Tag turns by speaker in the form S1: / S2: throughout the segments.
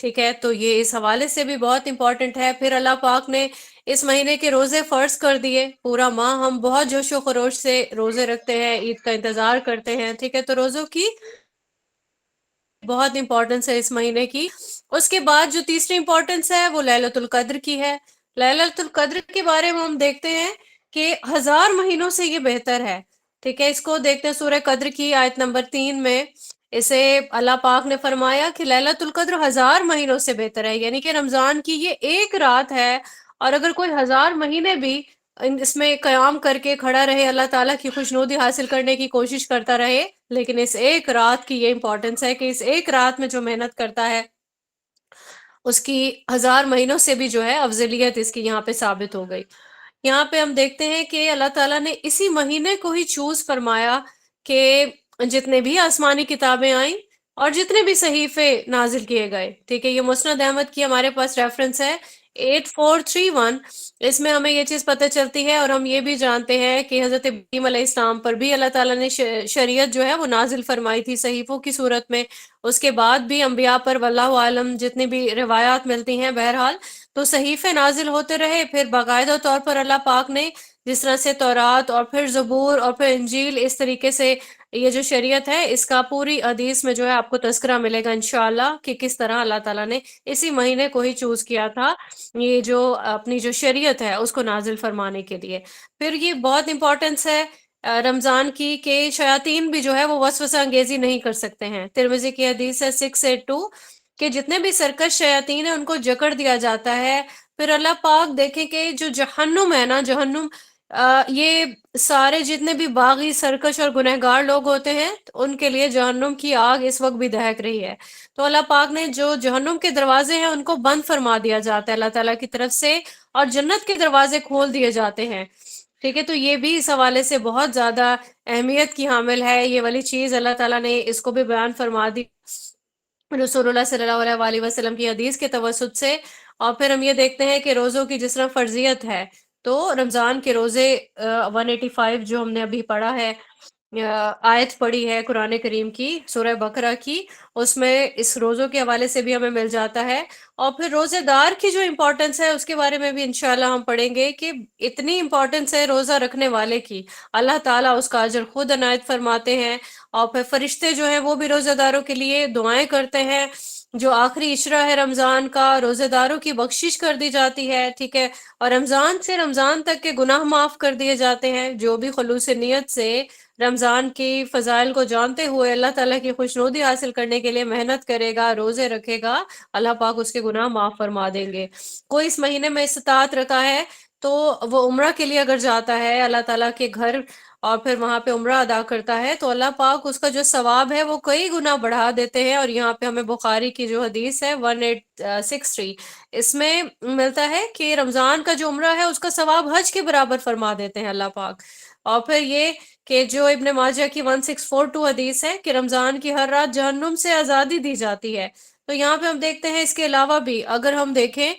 S1: ٹھیک ہے، تو یہ اس حوالے سے بھی بہت امپورٹنٹ ہے۔ پھر اللہ پاک نے اس مہینے کے روزے فرض کر دیے، پورا ماہ ہم بہت جوش و خروش سے روزے رکھتے ہیں، عید کا انتظار کرتے ہیں، ٹھیک ہے، تو روزوں کی بہت امپورٹنس ہے اس مہینے کی۔ اس کے بعد جو تیسری امپورٹنس ہے وہ ليلۃ القدر کی ہے۔ ليلۃ القدر کے بارے میں ہم دیکھتے ہیں کہ 1000 مہینوں سے یہ بہتر ہے، ٹھیک ہے، اس کو دیکھتے ہیں سورہ قدر کی آیت نمبر 3 میں۔ اسے اللہ پاک نے فرمایا کہ ليلۃ القدر 1000 مہینوں سے بہتر ہے، یعنی کہ رمضان کی یہ ایک رات ہے، اور اگر کوئی 1000 مہینے بھی اس میں قیام کر کے کھڑا رہے، اللہ تعالیٰ کی خوشنودی حاصل کرنے کی کوشش کرتا رہے، لیکن اس ایک رات کی یہ امپورٹنس ہے کہ اس ایک رات میں جو محنت کرتا ہے اس کی 1000 مہینوں سے بھی جو ہے افضلیت اس کی یہاں پہ ثابت ہو گئی۔ یہاں پہ ہم دیکھتے ہیں کہ اللہ تعالیٰ نے اسی مہینے کو ہی چوز فرمایا کہ جتنے بھی آسمانی کتابیں آئیں اور جتنے بھی صحیفے نازل کیے گئے، ٹھیک ہے، یہ مسند احمد کی ہمارے پاس ریفرنس ہے 8431۔ اس میں ہمیں یہ چیز پتہ چلتی ہے، اور ہم یہ بھی جانتے ہیں کہ حضرت ابراہیم علیہ السلام پر بھی اللہ تعالیٰ نے شریعت جو ہے وہ نازل فرمائی تھی صحیفوں کی صورت میں۔ اس کے بعد بھی انبیاء پر واللہ عالم جتنی بھی روایات ملتی ہیں، بہرحال تو صحیفے نازل ہوتے رہے، پھر باقاعدہ طور پر اللہ پاک نے جس طرح سے تورات اور پھر زبور اور پھر انجیل، اس طریقے سے یہ جو شریعت ہے اس کا پوری حدیث میں جو ہے آپ کو تذکرہ ملے گا انشاءاللہ کہ کس طرح اللہ تعالیٰ نے اسی مہینے کو ہی چوز کیا تھا یہ جو اپنی جو شریعت ہے اس کو نازل فرمانے کے لیے۔ پھر یہ بہت امپورٹنس ہے رمضان کی کہ شیاطین بھی جو ہے وہ وسوسہ انگیزی نہیں کر سکتے ہیں۔ ترمذی کی حدیث ہے 682 کہ جتنے بھی سرکش شیاطین ہیں ان کو جکڑ دیا جاتا ہے۔ پھر اللہ پاک دیکھیں کہ جو جہنم ہے نا، جہنم یہ سارے جتنے بھی باغی سرکش اور گنہگار لوگ ہوتے ہیں ان کے لیے جہنم کی آگ اس وقت بھی دہک رہی ہے۔ تو اللہ پاک نے جو جہنم کے دروازے ہیں ان کو بند فرما دیا جاتا ہے اللہ تعالیٰ کی طرف سے، اور جنت کے دروازے کھول دیے جاتے ہیں، ٹھیک ہے، تو یہ بھی اس حوالے سے بہت زیادہ اہمیت کی حامل ہے یہ والی چیز۔ اللہ تعالیٰ نے اس کو بھی بیان فرما دی رسول اللہ صلی اللہ علیہ وآلہ وسلم کی حدیث کے توسط سے۔ اور پھر ہم یہ دیکھتے ہیں کہ روزوں کی جس طرح فرضیت ہے، تو رمضان کے روزے 185 جو ہم نے ابھی پڑھا ہے، آیت پڑھی ہے قرآن کریم کی سورہ بقرہ کی، اس میں اس روزوں کے حوالے سے بھی ہمیں مل جاتا ہے۔ اور پھر روزے دار کی جو امپورٹنس ہے اس کے بارے میں بھی انشاءاللہ ہم پڑھیں گے کہ اتنی امپورٹنس ہے روزہ رکھنے والے کی، اللہ تعالیٰ اس کا اجر خود عنایت فرماتے ہیں، اور پھر فرشتے جو ہیں وہ بھی روزہ داروں کے لیے دعائیں کرتے ہیں۔ جو آخری عشرہ ہے رمضان کا، روزہ داروں کی بخشش کر دی جاتی ہے، ٹھیک ہے، اور رمضان سے رمضان تک کے گناہ معاف کر دیے جاتے ہیں۔ جو بھی خلوص نیت سے رمضان کی فضائل کو جانتے ہوئے اللہ تعالیٰ کی خوشنودی حاصل کرنے کے لیے محنت کرے گا، روزے رکھے گا، اللہ پاک اس کے گناہ معاف فرما دیں گے۔ کوئی اس مہینے میں استطاعت رکھا ہے تو وہ عمرہ کے لیے اگر جاتا ہے اللہ تعالیٰ کے گھر اور پھر وہاں پہ عمرہ ادا کرتا ہے تو اللہ پاک اس کا جو ثواب ہے وہ کئی گنا بڑھا دیتے ہیں۔ اور یہاں پہ ہمیں بخاری کی جو حدیث ہے 1863 اس میں ملتا ہے کہ رمضان کا جو عمرہ ہے اس کا ثواب حج کے برابر فرما دیتے ہیں اللہ پاک۔ اور پھر یہ کہ جو ابن ماجہ کی 1642 حدیث ہے کہ رمضان کی ہر رات جہنم سے آزادی دی جاتی ہے۔ تو یہاں پہ ہم دیکھتے ہیں اس کے علاوہ بھی اگر ہم دیکھیں،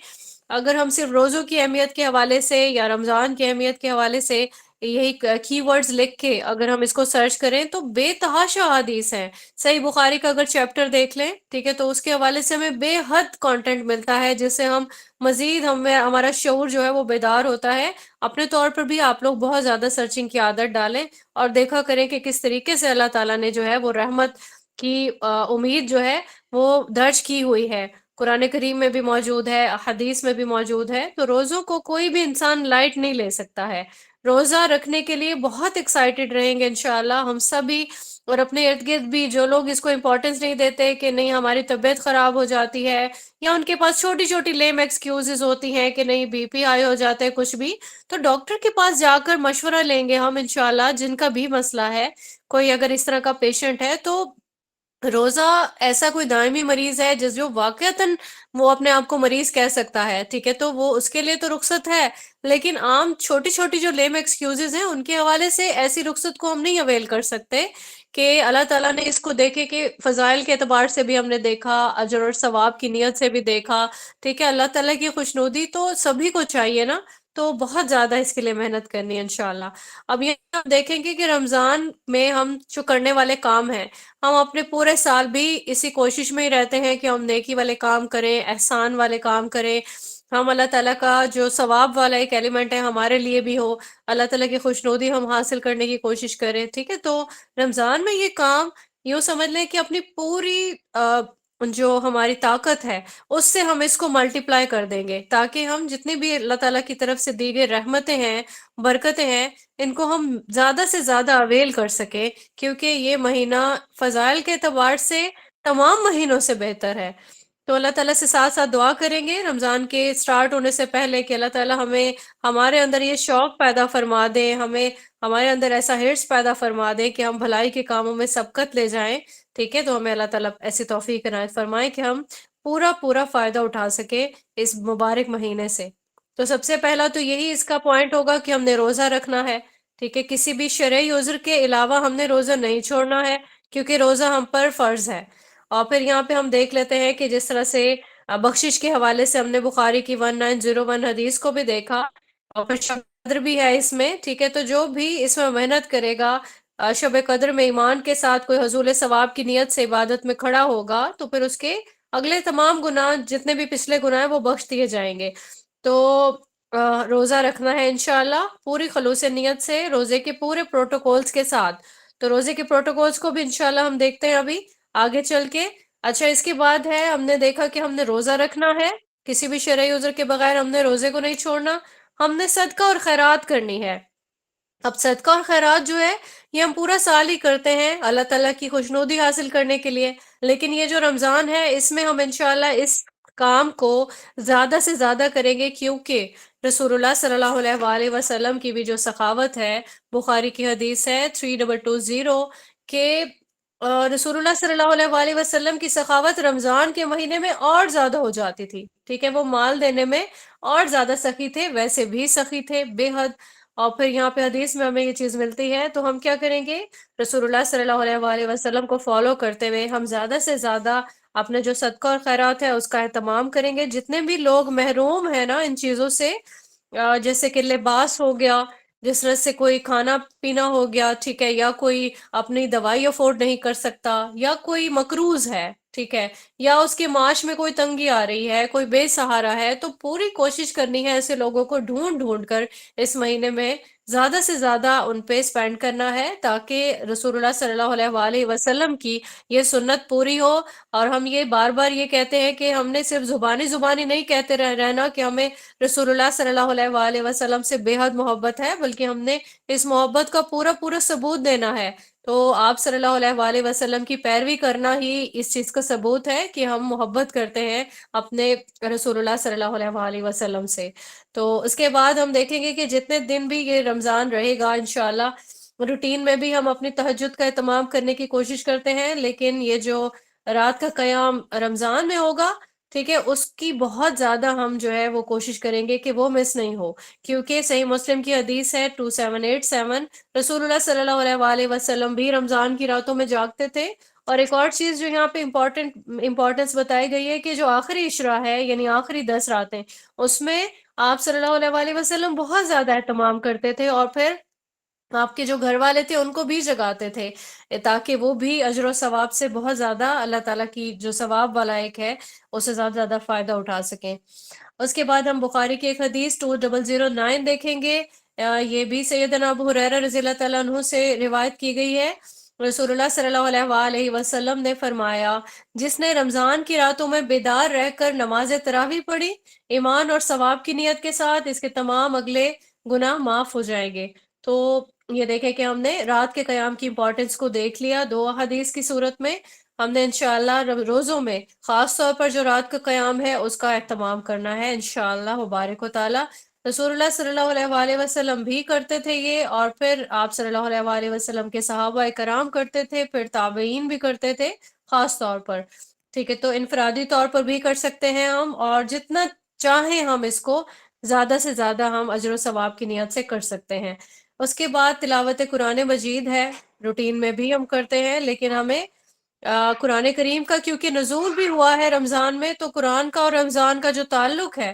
S1: اگر ہم صرف روزوں کی اہمیت کے حوالے سے یا رمضان کی اہمیت کے حوالے سے یہی کی ورڈز لکھ کے اگر ہم اس کو سرچ کریں تو بے تحاشا حدیث ہیں۔ صحیح بخاری کا اگر چیپٹر دیکھ لیں، ٹھیک ہے، تو اس کے حوالے سے ہمیں بے حد کانٹینٹ ملتا ہے جس سے ہم مزید ہمارا شعور جو ہے وہ بیدار ہوتا ہے۔ اپنے طور پر بھی آپ لوگ بہت زیادہ سرچنگ کی عادت ڈالیں اور دیکھا کریں کہ کس طریقے سے اللہ تعالیٰ نے جو ہے وہ رحمت کی امید جو ہے وہ درج کی ہوئی ہے، قرآن کریم میں بھی موجود ہے، حدیث میں بھی موجود ہے۔ تو روزوں کو کوئی بھی انسان لائٹ نہیں لے سکتا ہے۔ روزہ رکھنے کے لیے بہت ایکسائٹیڈ رہیں گے انشاءاللہ ہم سبھی، اور اپنے ارد گرد بھی جو لوگ اس کو امپورٹنس نہیں دیتے کہ نہیں ہماری طبیعت خراب ہو جاتی ہے یا ان کے پاس چھوٹی چھوٹی لیم ایکسکیوزز ہوتی ہیں کہ نہیں بی پی ہائی ہو جاتا ہے کچھ بھی، تو ڈاکٹر کے پاس جا کر مشورہ لیں گے ہم انشاءاللہ۔ جن کا بھی مسئلہ ہے، کوئی اگر اس طرح کا پیشنٹ ہے تو روزہ ایسا کوئی دائمی مریض ہے جس جو واقعتاً وہ اپنے آپ کو مریض کہہ سکتا ہے، ٹھیک ہے، تو وہ اس کے لیے تو رخصت ہے، لیکن عام چھوٹی چھوٹی جو لیم ایکسکیوزز ہیں ان کے حوالے سے ایسی رخصت کو ہم نہیں اویل کر سکتے کہ اللہ تعالیٰ نے اس کو دیکھے کہ فضائل کے اعتبار سے بھی ہم نے دیکھا، اجر اور ثواب کی نیت سے بھی دیکھا، ٹھیک ہے، اللہ تعالیٰ کی خوشنودی تو سبھی کو چاہیے نا۔ تو بہت زیادہ اس کے لیے محنت کرنی ہے انشاءاللہ۔ اب یہ ہم دیکھیں گے کہ رمضان میں ہم جو کرنے والے کام ہیں، ہم اپنے پورے سال بھی اسی کوشش میں ہی رہتے ہیں کہ ہم نیکی والے کام کریں، احسان والے کام کریں، ہم اللہ تعالیٰ کا جو ثواب والا ایک ایلیمنٹ ہے ہمارے لیے بھی ہو، اللہ تعالیٰ کی خوشنودی ہم حاصل کرنے کی کوشش کریں، ٹھیک ہے؟ تو رمضان میں یہ کام یوں سمجھ لیں کہ اپنی پوری جو ہماری طاقت ہے اس سے ہم اس کو ملٹیپلائی کر دیں گے، تاکہ ہم جتنی بھی اللہ تعالیٰ کی طرف سے دی گئی رحمتیں ہیں، برکتیں ہیں، ان کو ہم زیادہ سے زیادہ اویل کر سکیں، کیونکہ یہ مہینہ فضائل کے اعتبار سے تمام مہینوں سے بہتر ہے۔ تو اللہ تعالیٰ سے ساتھ ساتھ دعا کریں گے رمضان کے سٹارٹ ہونے سے پہلے کہ اللہ تعالیٰ ہمیں ہمارے اندر یہ شوق پیدا فرما دے، ہمیں ہمارے اندر ایسا ہرس پیدا فرما دے کہ ہم بھلائی کے کاموں میں سبقت لے جائیں، ٹھیک ہے؟ تو ہمیں اللہ تعالیٰ ایسی توفیق عنایت فرمائے کہ ہم پورا پورا فائدہ اٹھا سکے اس مبارک مہینے سے۔ تو سب سے پہلا تو یہی اس کا پوائنٹ ہوگا کہ ہم نے روزہ رکھنا ہے، ٹھیک ہے؟ کسی بھی شرعی عذر کے علاوہ ہم نے روزہ نہیں چھوڑنا ہے، کیونکہ روزہ ہم پر فرض ہے۔ اور پھر یہاں پہ ہم دیکھ لیتے ہیں کہ جس طرح سے بخشش کے حوالے سے ہم نے بخاری کی 1901 حدیث کو بھی دیکھا، اور پھر شب قدر بھی ہے اس میں، ٹھیک ہے؟ تو جو بھی اس میں محنت کرے گا، شب قدر میں ایمان کے ساتھ کوئی حصول ثواب کی نیت سے عبادت میں کھڑا ہوگا، تو پھر اس کے اگلے تمام گناہ جتنے بھی پچھلے گناہ ہیں وہ بخش دیے جائیں گے۔ تو روزہ رکھنا ہے انشاءاللہ پوری خلوص نیت سے، روزے کے پورے پروٹوکولز کے ساتھ۔ تو روزے کے پروٹوکولز کو بھی انشاءاللہ ہم دیکھتے ہیں ابھی آگے چل کے۔ اچھا، اس کے بعد ہے ہم نے دیکھا کہ ہم نے روزہ رکھنا ہے، کسی بھی شرعی عذر کے بغیر ہم نے روزے کو نہیں چھوڑنا، ہم نے صدقہ اور خیرات کرنی ہے۔ اب صدقہ اور خیرات جو ہے یہ ہم پورا سال ہی کرتے ہیں اللہ تعالیٰ کی خوشنودی حاصل کرنے کے لیے، لیکن یہ جو رمضان ہے اس میں ہم انشاءاللہ اس کام کو زیادہ سے زیادہ کریں گے، کیونکہ رسول اللہ صلی اللہ علیہ وآلہ وسلم کی بھی جو سخاوت ہے، بخاری کی حدیث ہے 3220 کہ رسول اللہ صلی اللہ علیہ وآلہ وسلم کی سخاوت رمضان کے مہینے میں اور زیادہ ہو جاتی تھی، ٹھیک ہے؟ وہ مال دینے میں اور زیادہ سخی تھے، ویسے بھی سخی تھے بے حد۔ اور پھر یہاں پہ حدیث میں ہمیں یہ چیز ملتی ہے، تو ہم کیا کریں گے؟ رسول اللہ صلی اللہ علیہ وآلہ وسلم کو فالو کرتے ہوئے ہم زیادہ سے زیادہ اپنے جو صدقہ اور خیرات ہے اس کا اہتمام کریں گے۔ جتنے بھی لوگ محروم ہیں نا ان چیزوں سے، جیسے کہ لباس ہو گیا، جس طرح سے کوئی کھانا پینا ہو گیا، ٹھیک ہے، یا کوئی اپنی دوائی افورڈ نہیں کر سکتا، یا کوئی مقروض ہے، ٹھیک ہے، یا اس کے معاش میں کوئی تنگی آ رہی ہے، کوئی بے سہارا ہے، تو پوری کوشش کرنی ہے ایسے لوگوں کو ڈھونڈ ڈھونڈ کر اس مہینے میں زیادہ سے زیادہ ان پہ اسپینڈ کرنا ہے، تاکہ رسول اللہ صلی اللہ علیہ وآلہ وسلم کی یہ سنت پوری ہو۔ اور ہم یہ بار بار یہ کہتے ہیں کہ ہم نے صرف زبانی زبانی نہیں کہتے رہنا کہ ہمیں رسول اللہ صلی اللہ علیہ وآلہ وسلم سے بے حد محبت ہے، بلکہ ہم نے اس محبت کا پورا پورا ثبوت دینا ہے۔ تو آپ صلی اللہ علیہ وآلہ وسلم کی پیروی کرنا ہی اس چیز کا ثبوت ہے کہ ہم محبت کرتے ہیں اپنے رسول اللہ صلی اللہ علیہ وآلہ وسلم سے۔ تو اس کے بعد ہم دیکھیں گے کہ جتنے دن بھی یہ رمضان رہے گا انشاءاللہ، روٹین میں بھی ہم اپنی تہجد کا اہتمام کرنے کی کوشش کرتے ہیں، لیکن یہ جو رات کا قیام رمضان میں ہوگا، ٹھیک ہے، اس کی بہت زیادہ ہم جو ہے وہ کوشش کریں گے کہ وہ مس نہیں ہو، کیونکہ صحیح مسلم کی حدیث ہے 2787، رسول اللہ صلی اللہ علیہ وآلہ وسلم بھی رمضان کی راتوں میں جاگتے تھے۔ اور ایک اور چیز جو یہاں پہ امپورٹنس بتائی گئی ہے کہ جو آخری عشرہ ہے، یعنی آخری 10 راتیں، اس میں آپ صلی اللہ علیہ وآلہ وسلم بہت زیادہ اہتمام کرتے تھے، اور پھر آپ کے جو گھر والے تھے ان کو بھی جگاتے تھے، تاکہ وہ بھی اجر و ثواب سے بہت زیادہ اللہ تعالیٰ کی جو ثواب والا ایک ہے اس سے زیادہ زیادہ فائدہ اٹھا سکیں۔ اس کے بعد ہم بخاری کی ایک حدیث 2009 دیکھیں گے، یہ بھی سیدنا ابو ہریرہ رضی اللہ تعالیٰ عنہ سے روایت کی گئی ہے۔ رسول اللہ صلی اللہ علیہ وآلہ وسلم نے فرمایا، جس نے رمضان کی راتوں میں بیدار رہ کر نماز تراویح پڑھی ایمان اور ثواب کی نیت کے ساتھ، اس کے تمام اگلے گناہ معاف ہو جائیں گے۔ تو یہ دیکھیں کہ ہم نے رات کے قیام کی امپورٹنس کو دیکھ لیا دو حدیث کی صورت میں۔ ہم نے انشاءاللہ روزوں میں خاص طور پر جو رات کا قیام ہے اس کا اہتمام کرنا ہے انشاءاللہ مبارک و تعالی۔ رسول اللہ صلی اللہ علیہ وآلہ وسلم بھی کرتے تھے یہ، اور پھر آپ صلی اللہ علیہ وآلہ وسلم کے صحابہ کرام کرتے تھے، پھر تابعین بھی کرتے تھے خاص طور پر، ٹھیک ہے۔ تو انفرادی طور پر بھی کر سکتے ہیں ہم، اور جتنا چاہیں ہم اس کو زیادہ سے زیادہ ہم اجر و ثواب کی نیت سے کر سکتے ہیں۔ اس کے بعد تلاوت قرآن مجید ہے، روٹین میں بھی ہم کرتے ہیں، لیکن ہمیں قرآن کریم کا کیونکہ نزول بھی ہوا ہے رمضان میں، تو قرآن کا اور رمضان کا جو تعلق ہے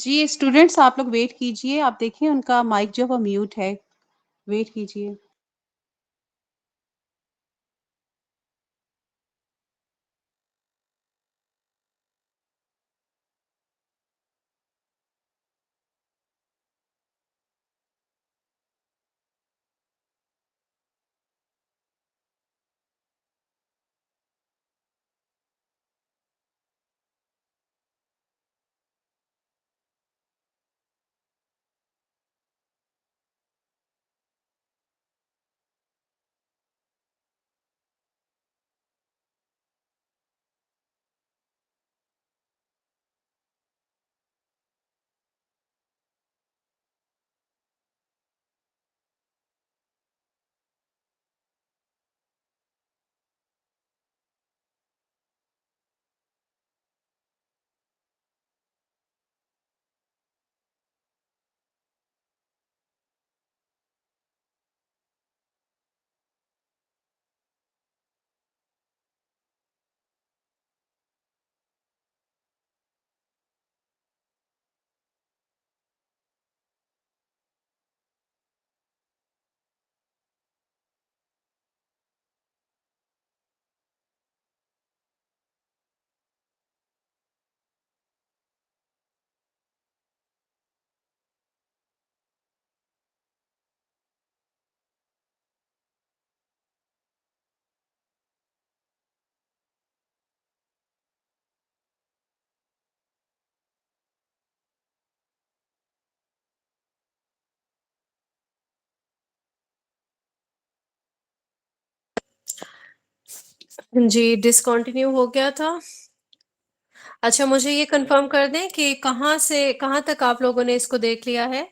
S2: جی اسٹوڈینٹس آپ لوگ ویٹ کیجئے، آپ دیکھیں ان کا مائک جو ہے وہ میوٹ ہے، ویٹ کیجئے۔
S1: جی ڈسکنٹینیو ہو گیا تھا۔ اچھا مجھے یہ کنفرم کر دیں کہ کہاں سے کہاں تک آپ لوگوں نے اس کو دیکھ لیا ہے؟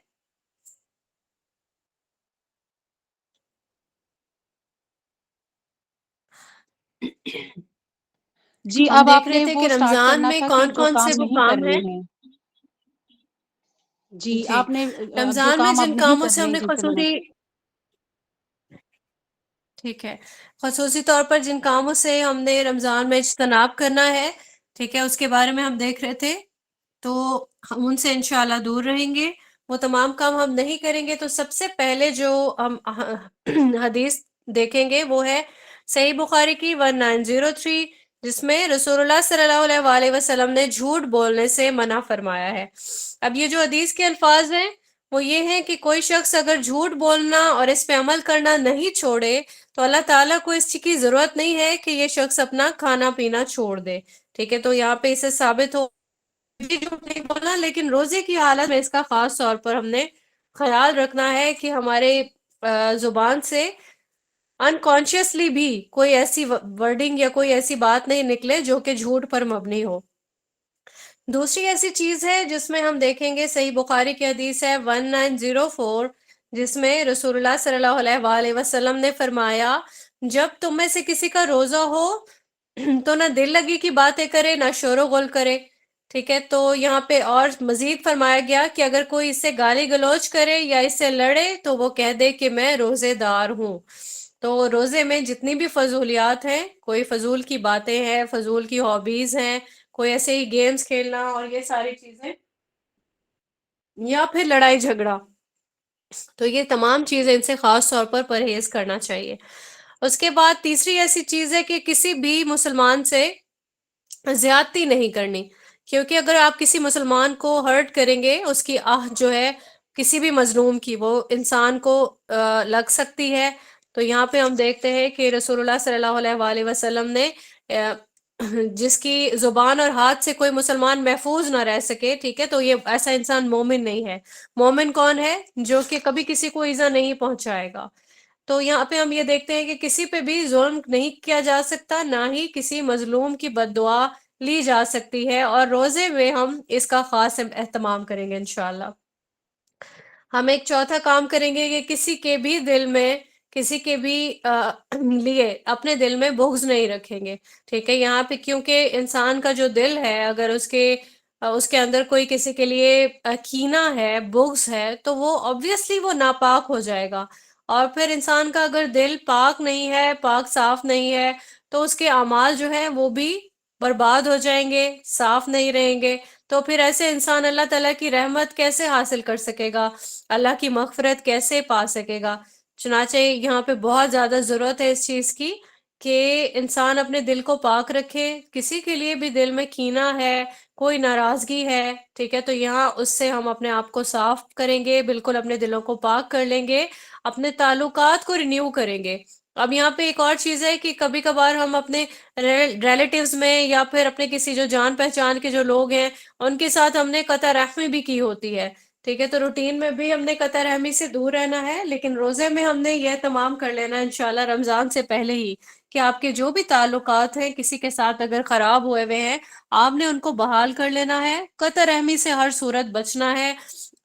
S2: جی
S1: ہم
S2: اب
S1: دیکھ
S2: آپ
S1: رہے
S2: نے
S1: تھے
S2: وہ
S1: کہ
S2: اسٹارٹ
S1: رمضان
S2: کرنا
S1: میں
S2: تھا کہ
S1: کون
S2: جو
S1: کون سے
S2: کام
S1: وہ
S2: نہیں
S1: کام
S2: کرنے
S1: ہیں۔
S2: ہیں۔ جی
S1: جی
S2: آپ نے جو
S1: رمضان میں
S2: کام اب
S1: جن
S2: نہیں
S1: کاموں سے
S2: کرنے
S1: ہم
S2: ہیں
S1: نے
S2: جن سے منع
S1: خصوصی ٹھیک ہے خصوصی طور پر جن کاموں سے ہم نے رمضان میں اجتناب کرنا ہے، ٹھیک ہے، اس کے بارے میں ہم دیکھ رہے تھے، تو ہم ان سے انشاءاللہ دور رہیں گے، وہ تمام کام ہم نہیں کریں گے۔ تو سب سے پہلے جو ہم حدیث دیکھیں گے وہ ہے صحیح بخاری کی 1903، جس میں رسول اللہ صلی اللہ علیہ وآلہ وسلم نے جھوٹ بولنے سے منع فرمایا ہے۔ اب یہ جو حدیث کے الفاظ ہیں وہ یہ ہیں کہ کوئی شخص اگر جھوٹ بولنا اور اس پہ عمل کرنا نہیں چھوڑے تو اللہ تعالیٰ کو اس چیز کی ضرورت نہیں ہے کہ یہ شخص اپنا کھانا پینا چھوڑ دے، ٹھیک ہے۔ تو یہاں پہ اسے ثابت ہو بھی جھوٹ نہیں بولنا، لیکن روزے کی حالت میں اس کا خاص طور پر ہم نے خیال رکھنا ہے کہ ہمارے زبان سے انکانشیسلی بھی کوئی ایسی ورڈنگ یا کوئی ایسی بات نہیں نکلے جو کہ جھوٹ پر مبنی ہو۔ دوسری ایسی چیز ہے جس میں ہم دیکھیں گے صحیح بخاری کی حدیث ہے 1904، جس میں رسول اللہ صلی اللہ علیہ وآلہ وسلم نے فرمایا جب تم میں سے کسی کا روزہ ہو تو نہ دل لگی کی باتیں کرے نہ شور و غل کرے، ٹھیک ہے۔ تو یہاں پہ اور مزید فرمایا گیا کہ اگر کوئی اس سے گالی گلوچ کرے یا اس سے لڑے تو وہ کہہ دے کہ میں روزے دار ہوں۔ تو روزے میں جتنی بھی فضولیات ہیں، کوئی فضول کی باتیں ہیں، فضول کی ہابیز ہیں، کوئی ایسے ہی گیمز کھیلنا اور یہ ساری چیزیں، یا پھر لڑائی جھگڑا، تو یہ تمام چیزیں ان سے خاص طور پر پرہیز کرنا چاہیے۔ اس کے بعد تیسری ایسی چیز ہے کہ کسی بھی مسلمان سے زیادتی نہیں کرنی، کیونکہ اگر آپ کسی مسلمان کو ہرٹ کریں گے، اس کی آہ جو ہے کسی بھی مظلوم کی وہ انسان کو لگ سکتی ہے۔ تو یہاں پہ ہم دیکھتے ہیں کہ رسول اللہ صلی اللہ علیہ وآلہ وسلم نے جس کی زبان اور ہاتھ سے کوئی مسلمان محفوظ نہ رہ سکے، ٹھیک ہے، تو یہ ایسا انسان مومن نہیں ہے۔ مومن کون ہے؟ جو کہ کبھی کسی کو ایذا نہیں پہنچائے گا۔ تو یہاں پہ ہم یہ دیکھتے ہیں کہ کسی پہ بھی ظلم نہیں کیا جا سکتا، نہ ہی کسی مظلوم کی بد دعا لی جا سکتی ہے، اور روزے میں ہم اس کا خاص اہتمام کریں گے انشاءاللہ۔ ہم ایک چوتھا کام کریں گے کہ کسی کے بھی دل میں، کسی کے بھی لیے اپنے دل میں بغض نہیں رکھیں گے، ٹھیک ہے۔ یہاں پہ کیونکہ انسان کا جو دل ہے، اگر اس کے اندر کوئی کسی کے لیے کینہ ہے، بغض ہے، تو وہ obviously وہ ناپاک ہو جائے گا، اور پھر انسان کا اگر دل پاک نہیں ہے، پاک صاف نہیں ہے، تو اس کے اعمال جو ہیں وہ بھی برباد ہو جائیں گے، صاف نہیں رہیں گے، تو پھر ایسے انسان اللہ تعالیٰ کی رحمت کیسے حاصل کر سکے گا، اللہ کی مغفرت کیسے پا سکے گا؟ چنانچہ یہاں پہ بہت زیادہ ضرورت ہے اس چیز کی کہ انسان اپنے دل کو پاک رکھے. کسی کے لیے بھی دل میں کینہ ہے، کوئی ناراضگی ہے، ٹھیک ہے، تو یہاں اس سے ہم اپنے آپ کو صاف کریں گے، بالکل اپنے دلوں کو پاک کر لیں گے، اپنے تعلقات کو رینیو کریں گے. اب یہاں پہ ایک اور چیز ہے کہ کبھی کبھار ہم اپنے ریلیٹیوز میں یا پھر اپنے کسی جو جان پہچان کے جو لوگ ہیں ان کے ساتھ ہم نے قطع رحمی بھی کی ہوتی ہے، ٹھیک ہے، تو روٹین میں بھی ہم نے قطع رحمی سے دور رہنا ہے، لیکن روزے میں ہم نے یہ تمام کر لینا ہے انشاءاللہ رمضان سے پہلے ہی کہ آپ کے جو بھی تعلقات ہیں کسی کے ساتھ اگر خراب ہوئے ہیں آپ نے ان کو بحال کر لینا ہے، قطع رحمی سے ہر صورت بچنا ہے.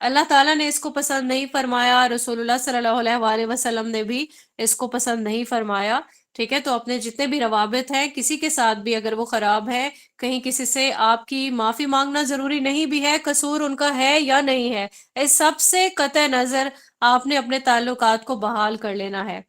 S1: اللہ تعالیٰ نے اس کو پسند نہیں فرمایا، رسول اللہ صلی اللہ علیہ وآلہ وسلم نے بھی اس کو پسند نہیں فرمایا، ٹھیک ہے. تو اپنے جتنے بھی روابط ہیں کسی کے ساتھ بھی اگر وہ خراب ہے، کہیں کسی سے آپ کی معافی مانگنا ضروری نہیں بھی ہے، قصور ان کا ہے یا نہیں ہے، اس سب سے قطع نظر آپ نے اپنے تعلقات کو بحال کر لینا ہے.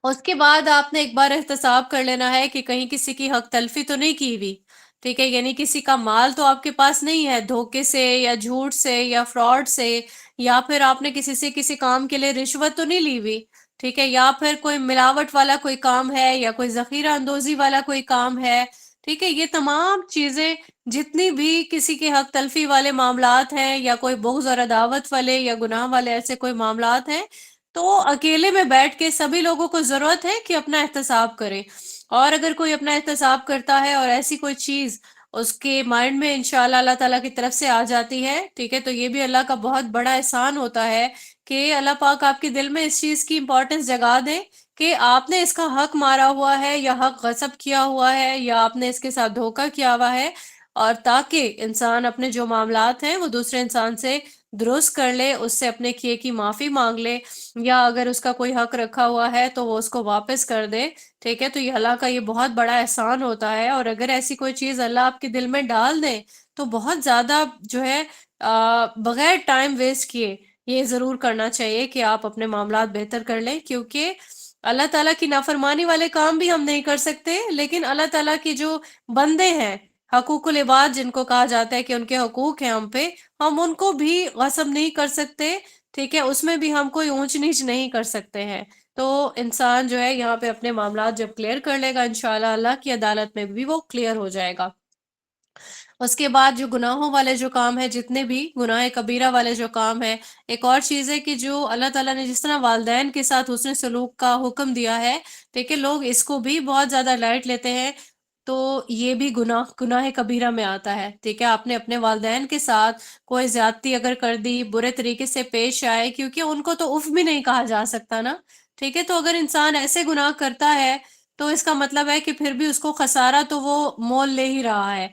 S1: اس کے بعد آپ نے ایک بار احتساب کر لینا ہے کہ کہیں کسی کی حق تلفی تو نہیں کی ہوئی، ٹھیک ہے، یعنی کسی کا مال تو آپ کے پاس نہیں ہے دھوکے سے یا جھوٹ سے یا فراڈ سے، یا پھر آپ نے کسی سے کسی کام کے لیے رشوت تو نہیں لی ہوئی، ٹھیک ہے، یا پھر کوئی ملاوٹ والا کوئی کام ہے یا کوئی ذخیرہ اندوزی والا کوئی کام ہے، ٹھیک ہے. یہ تمام چیزیں جتنی بھی کسی کے حق تلفی والے معاملات ہیں یا کوئی بغض اور عداوت والے یا گناہ والے ایسے کوئی معاملات ہیں، تو اکیلے میں بیٹھ کے سبھی لوگوں کو ضرورت ہے کہ اپنا احتساب کریں. اور اگر کوئی اپنا احتساب کرتا ہے اور ایسی کوئی چیز اس کے مائنڈ میں انشاءاللہ اللہ تعالیٰ کی طرف سے آ جاتی ہے، ٹھیک ہے، تو یہ بھی اللہ کا بہت بڑا احسان ہوتا ہے کہ اللہ پاک آپ کے دل میں اس چیز کی امپورٹنس جگا دے کہ آپ نے اس کا حق مارا ہوا ہے یا حق غصب کیا ہوا ہے یا آپ نے اس کے ساتھ دھوکہ کیا ہوا ہے، اور تاکہ انسان اپنے جو معاملات ہیں وہ دوسرے انسان سے درست کر لے، اس سے اپنے کیے کی معافی مانگ لے، یا اگر اس کا کوئی حق رکھا ہوا ہے تو وہ اس کو واپس کر دے، ٹھیک ہے. تو یہ اللہ کا یہ بہت بڑا احسان ہوتا ہے، اور اگر ایسی کوئی چیز اللہ آپ کے دل میں ڈال دے تو بہت زیادہ جو ہے بغیر ٹائم ویسٹ کیے یہ ضرور کرنا چاہیے کہ آپ اپنے معاملات بہتر کر لیں، کیونکہ اللہ تعالیٰ کی نافرمانی والے کام بھی ہم نہیں کر سکتے، لیکن اللہ تعالیٰ کی جو بندے ہیں حقوق العباد جن کو کہا جاتا ہے کہ ان کے حقوق ہیں ہم پہ، ہم ان کو بھی غصب نہیں کر سکتے، ٹھیک ہے، اس میں بھی ہم کوئی اونچ نیچ نہیں کر سکتے ہیں. تو انسان جو ہے یہاں پہ اپنے معاملات جب کلیئر کر لے گا انشاءاللہ اللہ کی عدالت میں بھی وہ کلیئر ہو جائے گا. اس کے بعد جو گناہوں والے جو کام ہے، جتنے بھی گناہ کبیرہ والے جو کام ہے، ایک اور چیز ہے کہ جو اللہ تعالیٰ نے جس طرح والدین کے ساتھ حسن سلوک کا حکم دیا ہے، ٹھیک ہے، لوگ اس کو بھی بہت زیادہ لائٹ لیتے ہیں، تو یہ بھی گناہ کبیرہ میں آتا ہے، ٹھیک ہے. آپ نے اپنے والدین کے ساتھ کوئی زیادتی اگر کر دی، برے طریقے سے پیش آئے، کیونکہ ان کو تو اف بھی نہیں کہا جا سکتا نا، ٹھیک ہے، تو اگر انسان ایسے گناہ کرتا ہے تو اس کا مطلب ہے کہ پھر بھی اس کو خسارہ تو وہ مول لے ہی رہا ہے،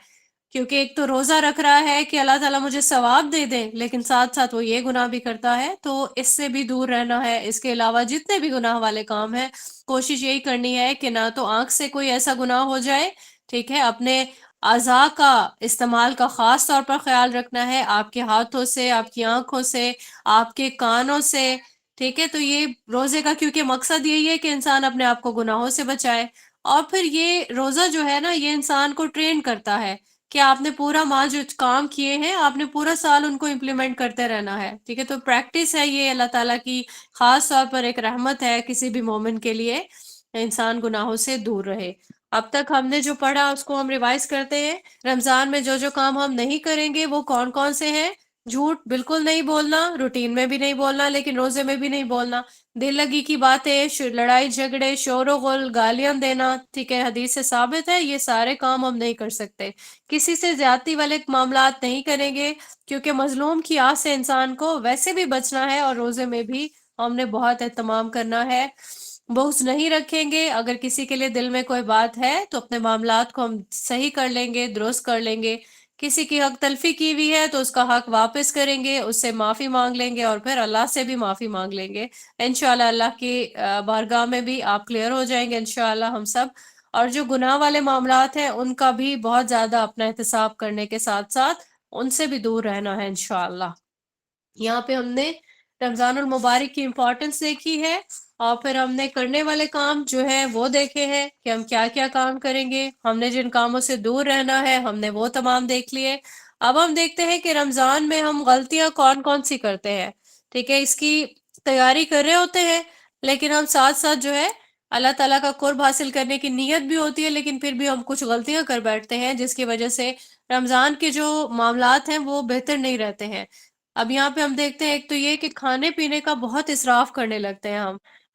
S1: کیونکہ ایک تو روزہ رکھ رہا ہے کہ اللہ تعالیٰ مجھے ثواب دے دے، لیکن ساتھ ساتھ وہ یہ گناہ بھی کرتا ہے، تو اس سے بھی دور رہنا ہے. اس کے علاوہ جتنے بھی گناہ والے کام ہیں کوشش یہی کرنی ہے کہ نہ تو آنکھ سے کوئی ایسا گناہ ہو جائے، ٹھیک ہے، اپنے اعضاء کا استعمال کا خاص طور پر خیال رکھنا ہے، آپ کے ہاتھوں سے، آپ کی آنکھوں سے، آپ کے کانوں سے، ٹھیک ہے. تو یہ روزے کا کیونکہ مقصد یہی ہے کہ انسان اپنے آپ کو گناہوں سے بچائے. اور پھر یہ روزہ جو ہے نا یہ انسان کو ٹرین کرتا ہے کہ آپ نے پورا ماہ جو کام کیے ہیں آپ نے پورا سال ان کو امپلیمنٹ کرتے رہنا ہے، ٹھیک ہے. تو پریکٹس ہے یہ اللہ تعالیٰ کی خاص طور پر ایک رحمت ہے کسی بھی مومن کے لیے، انسان گناہوں سے دور رہے. اب تک ہم نے جو پڑھا اس کو ہم ریوائز کرتے ہیں. رمضان میں جو جو کام ہم نہیں کریں گے وہ کون کون سے ہیں؟ جھوٹ بالکل نہیں بولنا، روٹین میں بھی نہیں بولنا، لیکن روزے میں بھی نہیں بولنا. دل لگی کی باتیں، لڑائی جھگڑے، شور و غل، گالیاں دینا، ٹھیک ہے، حدیث سے ثابت ہے یہ سارے کام ہم نہیں کر سکتے. کسی سے زیادتی والے معاملات نہیں کریں گے، کیونکہ مظلوم کی آہ سے انسان کو ویسے بھی بچنا ہے، اور روزے میں بھی ہم نے بہت اہتمام کرنا ہے. بغض نہیں رکھیں گے، اگر کسی کے لیے دل میں کوئی بات ہے تو اپنے معاملات کو ہم صحیح کر لیں گے، درست کر لیں گے. کسی کی حق تلفی کی ہوئی ہے تو اس کا حق واپس کریں گے، اس سے معافی مانگ لیں گے، اور پھر اللہ سے بھی معافی مانگ لیں گے. انشاءاللہ اللہ کی بارگاہ میں بھی آپ کلیئر ہو جائیں گے انشاءاللہ ہم سب. اور جو گناہ والے معاملات ہیں ان کا بھی بہت زیادہ اپنا احتساب کرنے کے ساتھ ساتھ ان سے بھی دور رہنا ہے انشاءاللہ. یہاں پہ ہم نے رمضان المبارک کی امپورٹنس دیکھی ہے، اور پھر ہم نے کرنے والے کام جو ہے وہ دیکھے ہیں کہ ہم کیا کیا کام کریں گے. ہم نے جن کاموں سے دور رہنا ہے ہم نے وہ تمام دیکھ لیے. اب ہم دیکھتے ہیں کہ رمضان میں ہم غلطیاں کون کون سی کرتے ہیں. ٹھیک ہے، اس کی تیاری کر رہے ہوتے ہیں، لیکن ہم ساتھ ساتھ جو ہے اللہ تعالیٰ کا قرب حاصل کرنے کی نیت بھی ہوتی ہے، لیکن پھر بھی ہم کچھ غلطیاں کر بیٹھتے ہیں جس کی وجہ سے رمضان کے جو معاملات ہیں وہ بہتر نہیں رہتے ہیں. اب یہاں پہ ہم دیکھتے ہیں ایک تو یہ کہ کھانے پینے کا بہت اسراف کرنے لگتے ہیں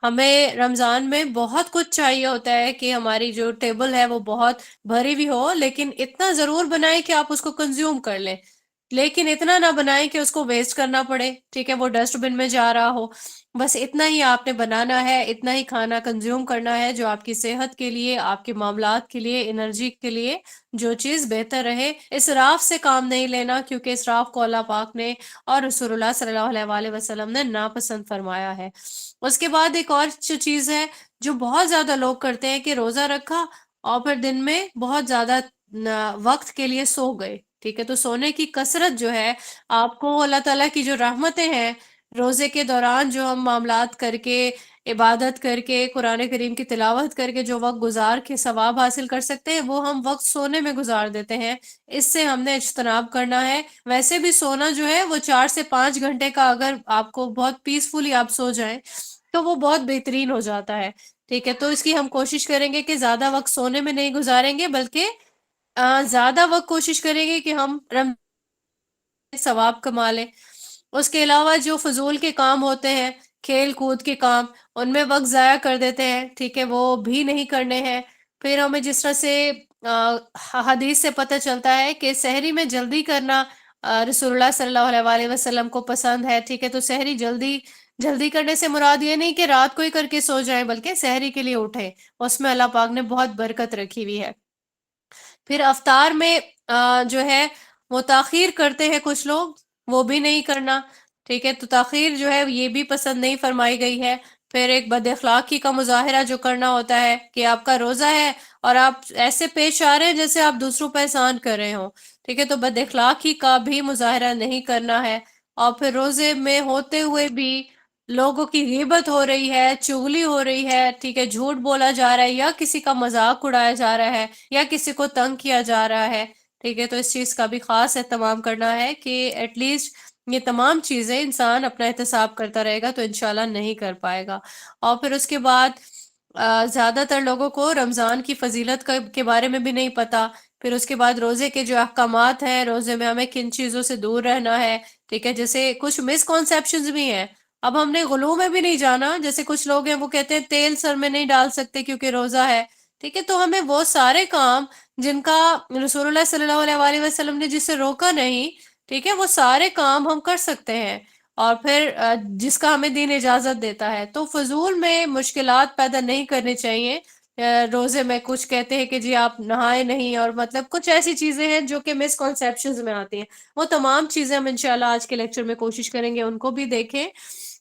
S1: ہمیں رمضان میں بہت کچھ چاہیے ہوتا ہے کہ ہماری جو ٹیبل ہے وہ بہت بھری بھی ہو، لیکن اتنا ضرور بنائیں کہ آپ اس کو کنزیوم کر لیں، لیکن اتنا نہ بنائیں کہ اس کو ویسٹ کرنا پڑے. ٹھیک ہے، وہ ڈسٹ بن میں جا رہا ہو. بس اتنا ہی آپ نے بنانا ہے، اتنا ہی کھانا کنزیوم کرنا ہے جو آپ کی صحت کے لیے، آپ کے معاملات کے لیے، انرجی کے لیے جو چیز بہتر رہے. اسراف سے کام نہیں لینا، کیونکہ اسراف کو اللہ پاک نے اور رسول اللہ صلی اللہ علیہ وآلہ وسلم نے ناپسند فرمایا ہے. اس کے بعد ایک اور چیز ہے جو بہت زیادہ لوگ کرتے ہیں کہ روزہ رکھا اور پھر دن میں بہت زیادہ وقت کے لیے سو گئے. ٹھیک ہے، تو سونے کی کثرت جو ہے آپ کو اللہ تعالیٰ کی جو رحمتیں ہیں روزے کے دوران جو ہم معاملات کر کے، عبادت کر کے، قرآن کریم کی تلاوت کر کے جو وقت گزار کے ثواب حاصل کر سکتے ہیں وہ ہم وقت سونے میں گزار دیتے ہیں. اس سے ہم نے اجتناب کرنا ہے. ویسے بھی سونا جو ہے وہ 4 سے 5 گھنٹے کا، اگر آپ کو بہت پیسفلی آپ سو جائیں تو وہ بہت بہترین ہو جاتا ہے. ٹھیک ہے، تو اس کی ہم کوشش کریں گے کہ زیادہ وقت سونے میں نہیں گزاریں گے، بلکہ زیادہ وقت کوشش کریں گے کہ ہم ثواب کما لیں. اس کے علاوہ جو فضول کے کام ہوتے ہیں، کھیل کود کے کام، ان میں وقت ضائع کر دیتے ہیں. ٹھیک ہے، وہ بھی نہیں کرنے ہیں. پھر ہمیں جس طرح سے حدیث سے پتہ چلتا ہے کہ سحری میں جلدی کرنا رسول اللہ صلی اللہ علیہ وآلہ وسلم کو پسند ہے. ٹھیک ہے، تو سحری جلدی کرنے سے مراد یہ نہیں کہ رات کو ہی کر کے سو جائیں، بلکہ سحری کے لیے اٹھیں. اس میں اللہ پاک نے بہت برکت رکھی ہوئی ہے. پھر افطار میں جو ہے وہ تاخیر کرتے ہیں کچھ لوگ، وہ بھی نہیں کرنا. ٹھیک ہے، تو تاخیر جو ہے یہ بھی پسند نہیں فرمائی گئی ہے. پھر ایک بد اخلاقی کا مظاہرہ جو کرنا ہوتا ہے کہ آپ کا روزہ ہے اور آپ ایسے پیش آ رہے ہیں جیسے آپ دوسروں پہ احسان کر رہے ہوں. ٹھیک ہے، تو بد اخلاقی کا بھی مظاہرہ نہیں کرنا ہے. اور پھر روزے میں ہوتے ہوئے بھی لوگوں کی غیبت ہو رہی ہے، چغلی ہو رہی ہے، ٹھیک ہے، جھوٹ بولا جا رہا ہے، یا کسی کا مذاق اڑایا جا رہا ہے، یا کسی کو تنگ کیا جا رہا ہے. ٹھیک ہے، تو اس چیز کا بھی خاص اہتمام کرنا ہے کہ ایٹ لیسٹ یہ تمام چیزیں انسان اپنا احتساب کرتا رہے گا تو انشاءاللہ نہیں کر پائے گا. اور پھر اس کے بعد زیادہ تر لوگوں کو رمضان کی فضیلت کے بارے میں بھی نہیں پتا. پھر اس کے بعد روزے کے جو احکامات ہیں، روزے میں ہمیں کن چیزوں سے دور رہنا ہے. ٹھیک ہے، جیسے کچھ مسکنسیپشنز بھی ہیں. اب ہم نے غلو میں بھی نہیں جانا. جیسے کچھ لوگ ہیں وہ کہتے ہیں تیل سر میں نہیں ڈال سکتے کیونکہ روزہ ہے. ٹھیک ہے، تو ہمیں وہ سارے کام جن کا رسول اللہ صلی اللہ علیہ وآلہ وسلم نے جسے روکا نہیں، ٹھیک ہے، وہ سارے کام ہم کر سکتے ہیں. اور پھر جس کا ہمیں دین اجازت دیتا ہے، تو فضول میں مشکلات پیدا نہیں کرنی چاہیے. روزے میں کچھ کہتے ہیں کہ جی آپ نہائے نہیں، اور مطلب کچھ ایسی چیزیں ہیں جو کہ مسکنسیپشنز میں آتی ہیں. وہ تمام چیزیں ہم انشاءاللہ آج کے لیکچر میں کوشش کریں گے ان کو بھی دیکھیں.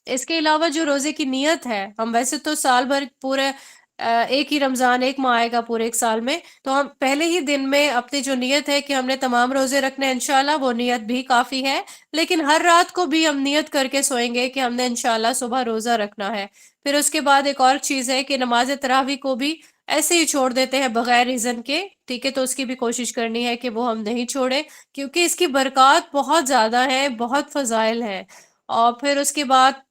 S1: اس کے علاوہ جو روزے کی نیت ہے، ہم ویسے تو سال بھر پورے ایک ہی رمضان، ایک ماہ آئے گا پورے ایک سال میں، تو ہم پہلے ہی دن میں اپنی جو نیت ہے کہ ہم نے تمام روزے رکھنے ہیں انشاءاللہ، وہ نیت بھی کافی ہے. لیکن ہر رات کو بھی ہم نیت کر کے سوئیں گے کہ ہم نے انشاءاللہ صبح روزہ رکھنا ہے. پھر اس کے بعد ایک اور چیز ہے کہ نماز تراویح کو بھی ایسے ہی چھوڑ دیتے ہیں بغیر ریزن کے. ٹھیک ہے، تو اس کی بھی کوشش کرنی ہے کہ وہ ہم نہیں چھوڑیں، کیونکہ اس کی برکات بہت زیادہ ہیں، بہت فضائل ہیں. اور پھر اس کے بعد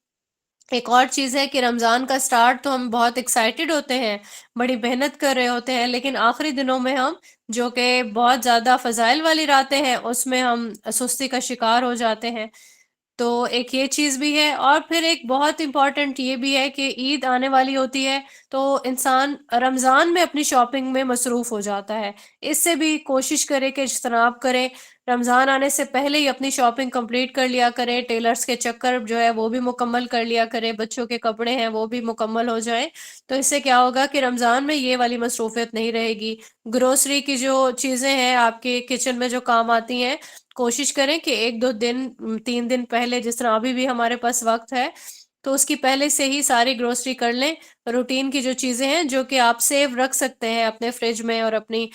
S1: ایک اور چیز ہے کہ رمضان کا سٹارٹ تو ہم بہت ایکسائٹڈ ہوتے ہیں، بڑی محنت کر رہے ہوتے ہیں، لیکن آخری دنوں میں ہم جو کہ بہت زیادہ فضائل والی راتیں ہیں اس میں ہم سستی کا شکار ہو جاتے ہیں. تو ایک یہ چیز بھی ہے. اور پھر ایک بہت امپورٹنٹ یہ بھی ہے کہ عید آنے والی ہوتی ہے تو انسان رمضان میں اپنی شاپنگ میں مصروف ہو جاتا ہے. اس سے بھی کوشش کرے کہ اجتناب کریں. رمضان آنے سے پہلے ہی اپنی شاپنگ کمپلیٹ کر لیا کریں. ٹیلرز کے چکر جو ہے وہ بھی مکمل کر لیا کریں. بچوں کے کپڑے ہیں وہ بھی مکمل ہو جائیں. تو اس سے کیا ہوگا کہ رمضان میں یہ والی مصروفیت نہیں رہے گی. گروسری کی جو چیزیں ہیں آپ کے کچن میں جو کام آتی ہیں، کوشش کریں کہ 1 2 دن 3 دن پہلے، جس طرح ابھی بھی ہمارے پاس وقت ہے تو اس کی پہلے سے ہی ساری گروسری کر لیں. روٹین کی جو چیزیں ہیں جو کہ آپ سیو رکھ سکتے ہیں اپنے فریج میں اور اپنی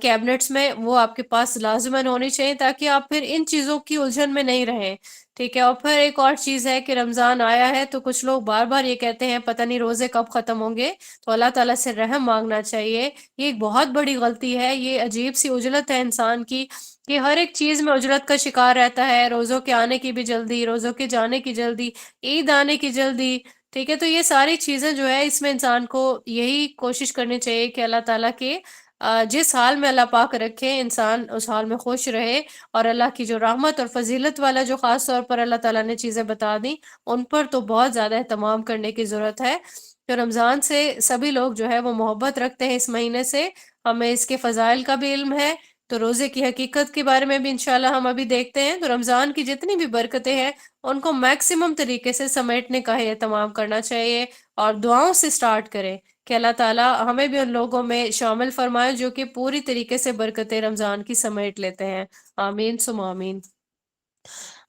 S1: کیبنٹس میں، وہ آپ کے پاس لازماً ہونی چاہیے تاکہ آپ پھر ان چیزوں کی الجھن میں نہیں رہیں. ٹھیک ہے، اور پھر ایک اور چیز ہے کہ رمضان آیا ہے تو کچھ لوگ بار بار یہ کہتے ہیں پتہ نہیں روزے کب ختم ہوں گے، تو اللہ تعالیٰ سے رحم مانگنا چاہیے۔ یہ ایک بہت بڑی غلطی ہے، یہ عجیب سی اجلت ہے انسان کی کہ ہر ایک چیز میں اجلت کا شکار رہتا ہے، روزوں کے آنے کی بھی جلدی، روزوں کے جانے کی جلدی، عید آنے کی جلدی، ٹھیک ہے۔ تو یہ ساری چیزیں جو ہے اس میں انسان کو یہی کوشش کرنی چاہیے کہ اللہ تعالیٰ کے جس حال میں اللہ پاک رکھے انسان اس حال میں خوش رہے، اور اللہ کی جو رحمت اور فضیلت والا جو خاص طور پر اللہ تعالیٰ نے چیزیں بتا دیں ان پر تو بہت زیادہ اہتمام کرنے کی ضرورت ہے۔ تو رمضان سے سبھی لوگ جو ہے وہ محبت رکھتے ہیں، اس مہینے سے ہمیں اس کے فضائل کا بھی علم ہے، تو روزے کی حقیقت کے بارے میں بھی انشاءاللہ ہم ابھی دیکھتے ہیں۔ تو رمضان کی جتنی بھی برکتیں ہیں ان کو میکسیمم طریقے سے سمیٹنے کا ہی اہتمام کرنا چاہیے، اور دعاؤں سے سٹارٹ کریں کہ اللہ تعالیٰ ہمیں بھی ان لوگوں میں شامل فرمائے جو کہ پوری طریقے سے برکتیں رمضان کی سمیٹ لیتے ہیں۔ آمین ثم آمین۔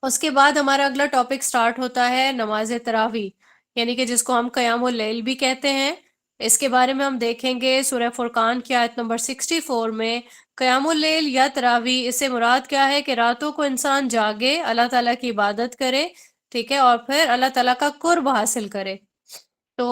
S1: اس کے بعد ہمارا اگلا ٹاپک سٹارٹ ہوتا ہے نماز تراویح، یعنی کہ جس کو ہم قیام اللیل بھی کہتے ہیں۔ اس کے بارے میں ہم دیکھیں گے سورہ فرقان کی آیت نمبر 64 میں، قیام اللیل یا تراویح اس سے مراد کیا ہے کہ راتوں کو انسان جاگے، اللہ تعالیٰ کی عبادت کرے، ٹھیک ہے، اور پھر اللہ تعالیٰ کا قرب حاصل کرے۔ تو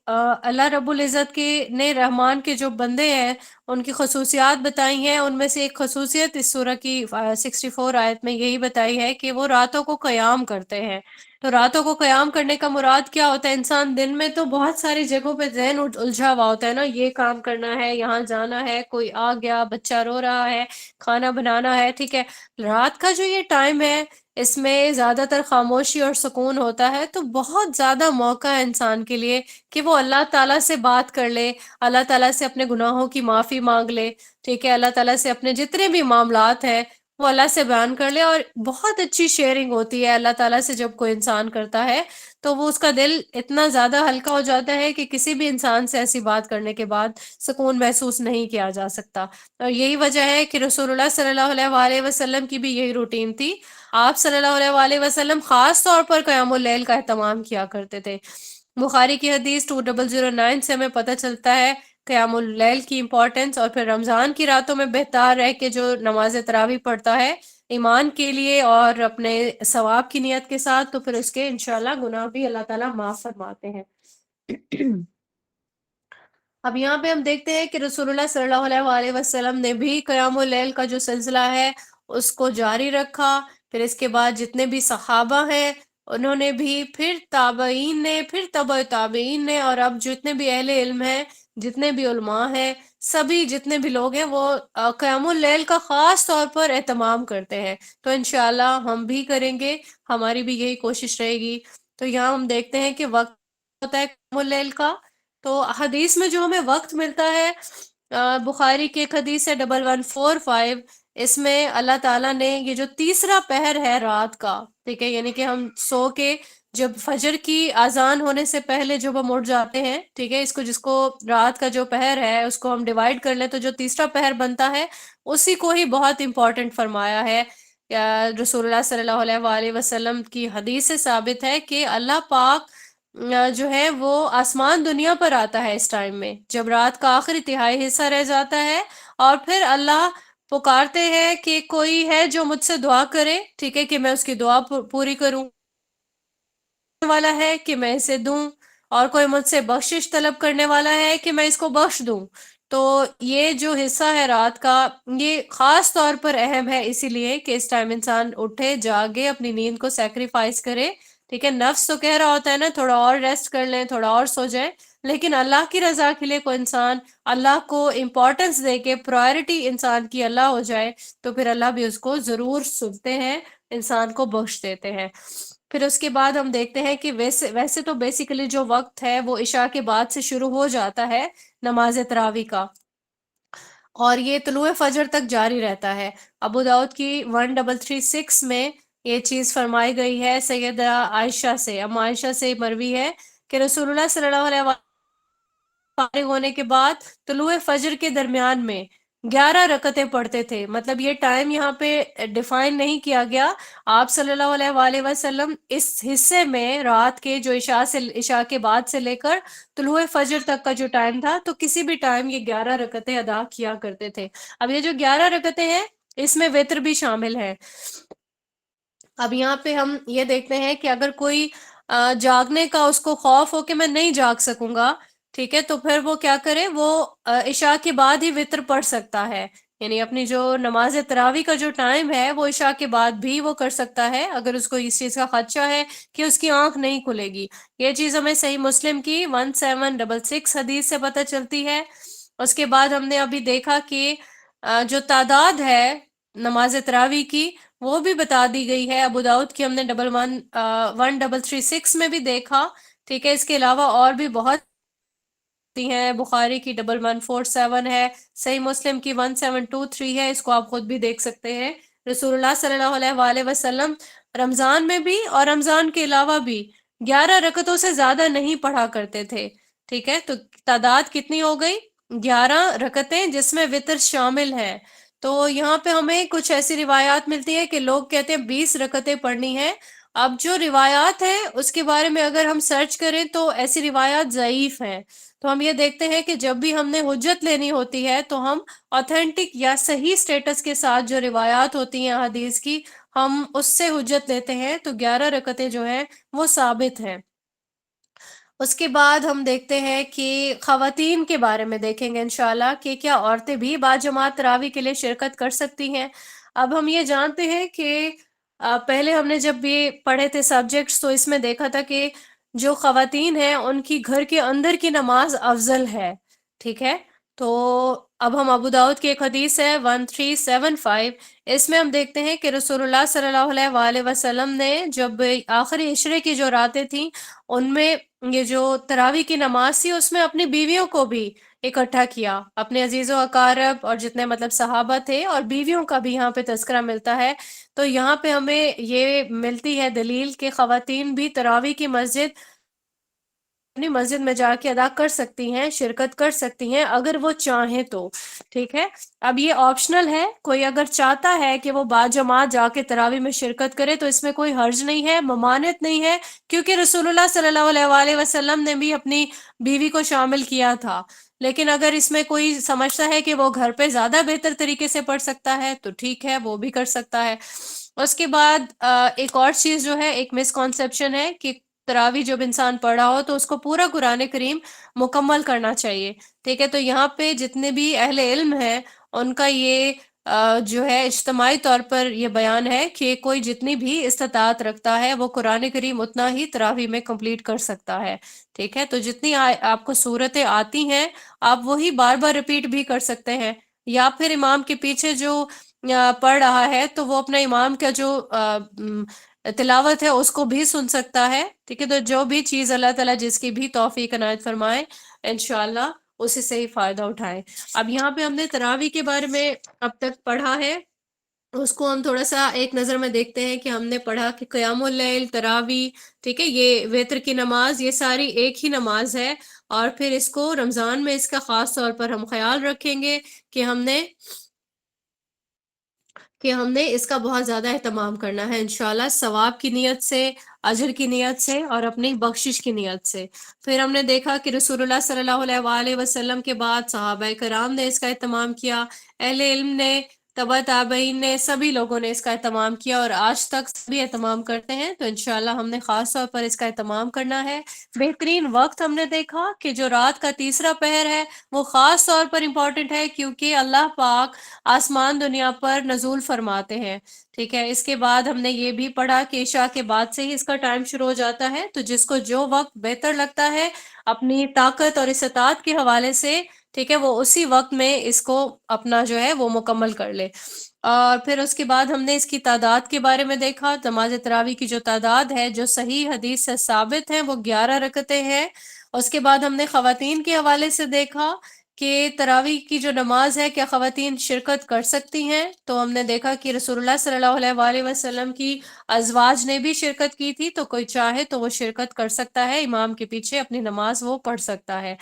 S1: اللہ رب العزت کے نے رحمان کے جو بندے ہیں ان کی خصوصیات بتائی ہیں، ان میں سے ایک خصوصیت اس سورہ کی 64 آیت میں یہی بتائی ہے کہ وہ راتوں کو قیام کرتے ہیں۔ تو راتوں کو قیام کرنے کا مراد کیا ہوتا ہے؟ انسان دن میں تو بہت ساری جگہوں پہ ذہن الجھا ہوا ہوتا ہے نا، یہ کام کرنا ہے، یہاں جانا ہے، کوئی آ گیا، بچہ رو رہا ہے، کھانا بنانا ہے، ٹھیک ہے۔ رات کا جو یہ ٹائم ہے اس میں زیادہ تر خاموشی اور سکون ہوتا ہے، تو بہت زیادہ موقع ہے انسان کے لیے کہ وہ اللہ تعالیٰ سے بات کر لے، اللہ تعالیٰ سے اپنے گناہوں کی معافی مانگ لے، ٹھیک ہے، اللہ تعالیٰ سے اپنے جتنے بھی معاملات ہیں وہ اللہ سے بیان کر لے، اور بہت اچھی شیئرنگ ہوتی ہے اللہ تعالیٰ سے جب کوئی انسان کرتا ہے تو وہ اس کا دل اتنا زیادہ ہلکا ہو جاتا ہے کہ کسی بھی انسان سے ایسی بات کرنے کے بعد سکون محسوس نہیں کیا جا سکتا۔ اور یہی وجہ ہے کہ رسول اللہ صلی اللہ علیہ وآلہ وسلم کی بھی یہی روٹین تھی، آپ صلی اللہ علیہ وآلہ وسلم خاص طور پر قیام اللیل کا اہتمام کیا کرتے تھے۔ بخاری کی حدیث 2009 سے ہمیں پتہ چلتا ہے قیام اللیل کی امپورٹنس، اور پھر رمضان کی راتوں میں بہتر رہ کے جو نماز تراویح پڑھتا ہے ایمان کے لیے اور اپنے ثواب کی نیت کے ساتھ، تو پھر اس کے انشاءاللہ گناہ بھی اللہ تعالیٰ معاف فرماتے ہیں۔ اب یہاں پہ ہم دیکھتے ہیں کہ رسول اللہ صلی اللہ علیہ وآلہ وسلم نے بھی قیام اللیل کا جو سلسلہ ہے اس کو جاری رکھا، پھر اس کے بعد جتنے بھی صحابہ ہیں انہوں نے بھی، پھر تابعین نے، پھر تبع تابعین نے، اور اب جتنے بھی اہل علم ہیں، جتنے بھی علماء ہیں، سبھی جتنے بھی لوگ ہیں وہ قیام اللیل کا خاص طور پر اہتمام کرتے ہیں۔ تو انشاءاللہ ہم بھی کریں گے، ہماری بھی یہی کوشش رہے گی۔ تو یہاں ہم دیکھتے ہیں کہ وقت ہوتا ہے قیام اللیل کا، تو حدیث میں جو ہمیں وقت ملتا ہے، بخاری کی ایک حدیث ہے 1145، اس میں اللہ تعالیٰ نے یہ جو تیسرا پہر ہے رات کا، ٹھیک ہے، یعنی کہ ہم سو کے جب فجر کی اذان ہونے سے پہلے جب ہم اٹھ جاتے ہیں، ٹھیک ہے، اس کو جس کو رات کا جو پہر ہے اس کو ہم ڈیوائیڈ کر لیں تو جو تیسرا پہر بنتا ہے اسی کو ہی بہت امپورٹنٹ فرمایا ہے۔ رسول اللہ صلی اللہ علیہ وآلہ وسلم کی حدیث سے ثابت ہے کہ اللہ پاک جو ہے وہ آسمان دنیا پر آتا ہے اس ٹائم میں جب رات کا آخری تہائی حصہ رہ جاتا ہے، اور پھر اللہ پکارتے ہیں کہ کوئی ہے جو مجھ سے دعا کرے، ٹھیک ہے، کہ میں اس کی دعا پوری کروں، والا ہے کہ میں اسے دوں، اور کوئی مجھ سے بخشش طلب کرنے والا ہے کہ میں اس کو بخش دوں۔ تو یہ جو حصہ ہے رات کا یہ خاص طور پر اہم ہے، اسی لیے کہ اس ٹائم انسان اٹھے، جاگے، اپنی نیند کو سیکریفائز کرے، ٹھیک ہے۔ نفس تو کہہ رہا ہوتا ہے نا تھوڑا اور ریسٹ کر لیں، تھوڑا اور سو جائیں، لیکن اللہ کی رضا کے لیے کوئی انسان اللہ کو امپورٹنس دے کے پرائرٹی انسان کی اللہ ہو جائے تو پھر اللہ بھی اس کو ضرور سنتے ہیں، انسان کو بخش دیتے ہیں۔ پھر اس کے بعد ہم دیکھتے ہیں کہ ویسے تو بیسیکلی جو وقت ہے وہ عشاء کے بعد سے شروع ہو جاتا ہے نماز تراویح کا، اور یہ طلوع فجر تک جاری رہتا ہے۔ ابو داؤد کی 1336 میں یہ چیز فرمائی گئی ہے سیدہ عائشہ سے، عائشہ سے مروی ہے کہ رسول اللہ صلی اللہ علیہ وسلم فارغ ہونے کے بعد طلوع فجر کے درمیان میں 11 رکعتیں پڑھتے تھے۔ مطلب یہ ٹائم یہاں پہ ڈیفائن نہیں کیا گیا، آپ صلی اللہ علیہ وآلہ وسلم اس حصے میں رات کے جو عشاء کے بعد سے لے کر طلوع فجر تک کا جو ٹائم تھا تو کسی بھی ٹائم یہ 11 رکعتیں ادا کیا کرتے تھے۔ اب یہ جو 11 رکعتیں ہیں اس میں وتر بھی شامل ہے، اب یہاں پہ ہم یہ دیکھتے ہیں کہ اگر کوئی جاگنے کا اس کو خوف ہو کہ میں نہیں جاگ سکوں گا، ٹھیک ہے، تو پھر وہ کیا کرے، وہ عشاء کے بعد ہی وطر پڑھ سکتا ہے، یعنی اپنی جو نماز تراویح کا جو ٹائم ہے وہ عشاء کے بعد بھی وہ کر سکتا ہے، اگر اس کو اس چیز کا خدشہ ہے کہ اس کی آنکھ نہیں کھلے گی۔ یہ چیز ہمیں صحیح مسلم کی 1766 حدیث سے پتہ چلتی ہے۔ اس کے بعد ہم نے ابھی دیکھا کہ جو تعداد ہے نماز تراویح کی وہ بھی بتا دی گئی ہے، ابو داؤد کی ہم نے 1336 میں بھی دیکھا، ٹھیک ہے، اس کے علاوہ اور بھی بہت ہیں، بخاری کی 1147 ہے، صحیح مسلم کی 1723 ہے، اس کو آپ خود بھی دیکھ سکتے ہیں۔ رسول اللہ صلی اللہ علیہ وآلہ وسلم رمضان میں بھی اور رمضان کے علاوہ بھی 11 رکعتوں سے زیادہ نہیں پڑھا کرتے تھے، ٹھیک ہے، تو تعداد کتنی ہو گئی؟ 11 رکعتیں، جس میں وطر شامل ہے۔ تو یہاں پہ ہمیں کچھ ایسی روایات ملتی ہے کہ لوگ کہتے ہیں 20 رکعتیں پڑھنی ہے۔ اب جو روایات ہیں اس کے بارے میں اگر ہم سرچ کریں تو ایسی روایات ضعیف ہیں، تو ہم یہ دیکھتے ہیں کہ جب بھی ہم نے حجت لینی ہوتی ہے تو ہم آتھینٹک یا صحیح سٹیٹس کے ساتھ جو روایات ہوتی ہیں حدیث کی، ہم اس سے حجت لیتے ہیں، تو 11 رکعتیں جو ہیں وہ ثابت ہیں۔ اس کے بعد ہم دیکھتے ہیں کہ خواتین کے بارے میں دیکھیں گے انشاءاللہ کہ کیا عورتیں بھی باجماعت تراویح کے لیے شرکت کر سکتی ہیں۔ اب ہم یہ جانتے ہیں کہ پہلے ہم نے جب یہ پڑھے تھے سبجیکٹس تو اس میں دیکھا تھا کہ جو خواتین ہیں ان کی گھر کے اندر کی نماز افضل ہے، ٹھیک ہے، تو اب ہم ابو داؤد کی ایک حدیث ہے 1375، اس میں ہم دیکھتے ہیں کہ رسول اللہ صلی اللہ علیہ وآلہ وسلم نے جب آخری عشرے کی جو راتیں تھیں ان میں یہ جو تراویح کی نماز تھی اس میں اپنی بیویوں کو بھی اکٹھا کیا، اپنے عزیز و اقارب اور جتنے مطلب صحابہ تھے اور بیویوں کا بھی یہاں پہ تذکرہ ملتا ہے۔ تو یہاں پہ ہمیں یہ ملتی ہے دلیل کہ خواتین بھی تراویح کی مسجد اپنی مسجد میں جا کے ادا کر سکتی ہیں، شرکت کر سکتی ہیں اگر وہ چاہیں تو، ٹھیک ہے۔ اب یہ آپشنل ہے، کوئی اگر چاہتا ہے کہ وہ باجماعت جا کے تراویح میں شرکت کرے تو اس میں کوئی حرج نہیں ہے، ممانعت نہیں ہے، کیونکہ رسول اللہ صلی اللہ علیہ وآلہ وسلم نے بھی اپنی بیوی کو شامل کیا تھا۔ لیکن اگر اس میں کوئی سمجھتا ہے کہ وہ گھر پہ زیادہ بہتر طریقے سے پڑھ سکتا ہے تو ٹھیک ہے، وہ بھی کر سکتا ہے۔ اس کے بعد ایک اور چیز جو ہے، ایک مسکنسیپشن ہے کہ تراویح جب انسان پڑھ رہا ہو تو اس کو پورا قرآن کریم مکمل کرنا چاہیے، ٹھیک ہے، تو یہاں پہ جتنے بھی اہل علم ہیں ان کا یہ جو ہے اجتماعی طور پر یہ بیان ہے کہ کوئی جتنی بھی استطاعت رکھتا ہے وہ قرآن کریم اتنا ہی تراویح میں کمپلیٹ کر سکتا ہے، ٹھیک ہے، تو جتنی آپ کو صورتیں آتی ہیں آپ وہی بار بار ریپیٹ بھی کر سکتے ہیں، یا پھر امام کے پیچھے جو پڑھ رہا ہے تو وہ اپنا امام کا جو تلاوت ہے اس کو بھی سن سکتا ہے، ٹھیک ہے، تو جو بھی چیز اللہ تعالیٰ جس کی بھی توفیق عنایت فرمائے انشاءاللہ اسی سے ہی فائدہ اٹھائے۔ اب یہاں پہ ہم نے تراویح کے بارے میں اب تک پڑھا ہے، اس کو ہم تھوڑا سا ایک نظر میں دیکھتے ہیں کہ ہم نے پڑھا کہ قیام اللیل، تراویح، ٹھیک ہے، یہ وتر کی نماز، یہ ساری ایک ہی نماز ہے، اور پھر اس کو رمضان میں اس کا خاص طور پر ہم خیال رکھیں گے کہ ہم نے اس کا بہت زیادہ اہتمام کرنا ہے انشاءاللہ، ثواب کی نیت سے، اجر کی نیت سے اور اپنی بخشش کی نیت سے۔ پھر ہم نے دیکھا کہ رسول اللہ صلی اللہ علیہ وآلہ وسلم کے بعد صحابہ کرام نے اس کا اہتمام کیا، اہل علم نے، تبع تابعین نے، سبھی لوگوں نے اس کا اہتمام کیا اور آج تک سبھی اہتمام کرتے ہیں، تو انشاءاللہ ہم نے خاص طور پر اس کا اہتمام کرنا ہے۔ بہترین وقت ہم نے دیکھا کہ جو رات کا تیسرا پہر ہے وہ خاص طور پر امپورٹنٹ ہے، کیونکہ اللہ پاک آسمان دنیا پر نزول فرماتے ہیں، ٹھیک ہے۔ اس کے بعد ہم نے یہ بھی پڑھا کہ عشاء کے بعد سے ہی اس کا ٹائم شروع ہو جاتا ہے، تو جس کو جو وقت بہتر لگتا ہے اپنی طاقت اور استطاعت کے حوالے سے، ٹھیک ہے، وہ اسی وقت میں اس کو اپنا جو ہے وہ مکمل کر لے۔ اور پھر اس کے بعد ہم نے اس کی تعداد کے بارے میں دیکھا، نماز تراویح کی جو تعداد ہے جو صحیح حدیث سے ثابت ہے وہ 11 رکعتیں ہیں۔ اس کے بعد ہم نے خواتین کے حوالے سے دیکھا کہ تراویح کی جو نماز ہے کیا خواتین شرکت کر سکتی ہیں، تو ہم نے دیکھا کہ رسول اللہ صلی اللہ علیہ وآلہ وسلم کی ازواج نے بھی شرکت کی تھی، تو کوئی چاہے تو وہ شرکت کر سکتا ہے، امام کے پیچھے اپنی نماز وہ پڑھ سکتا ہے۔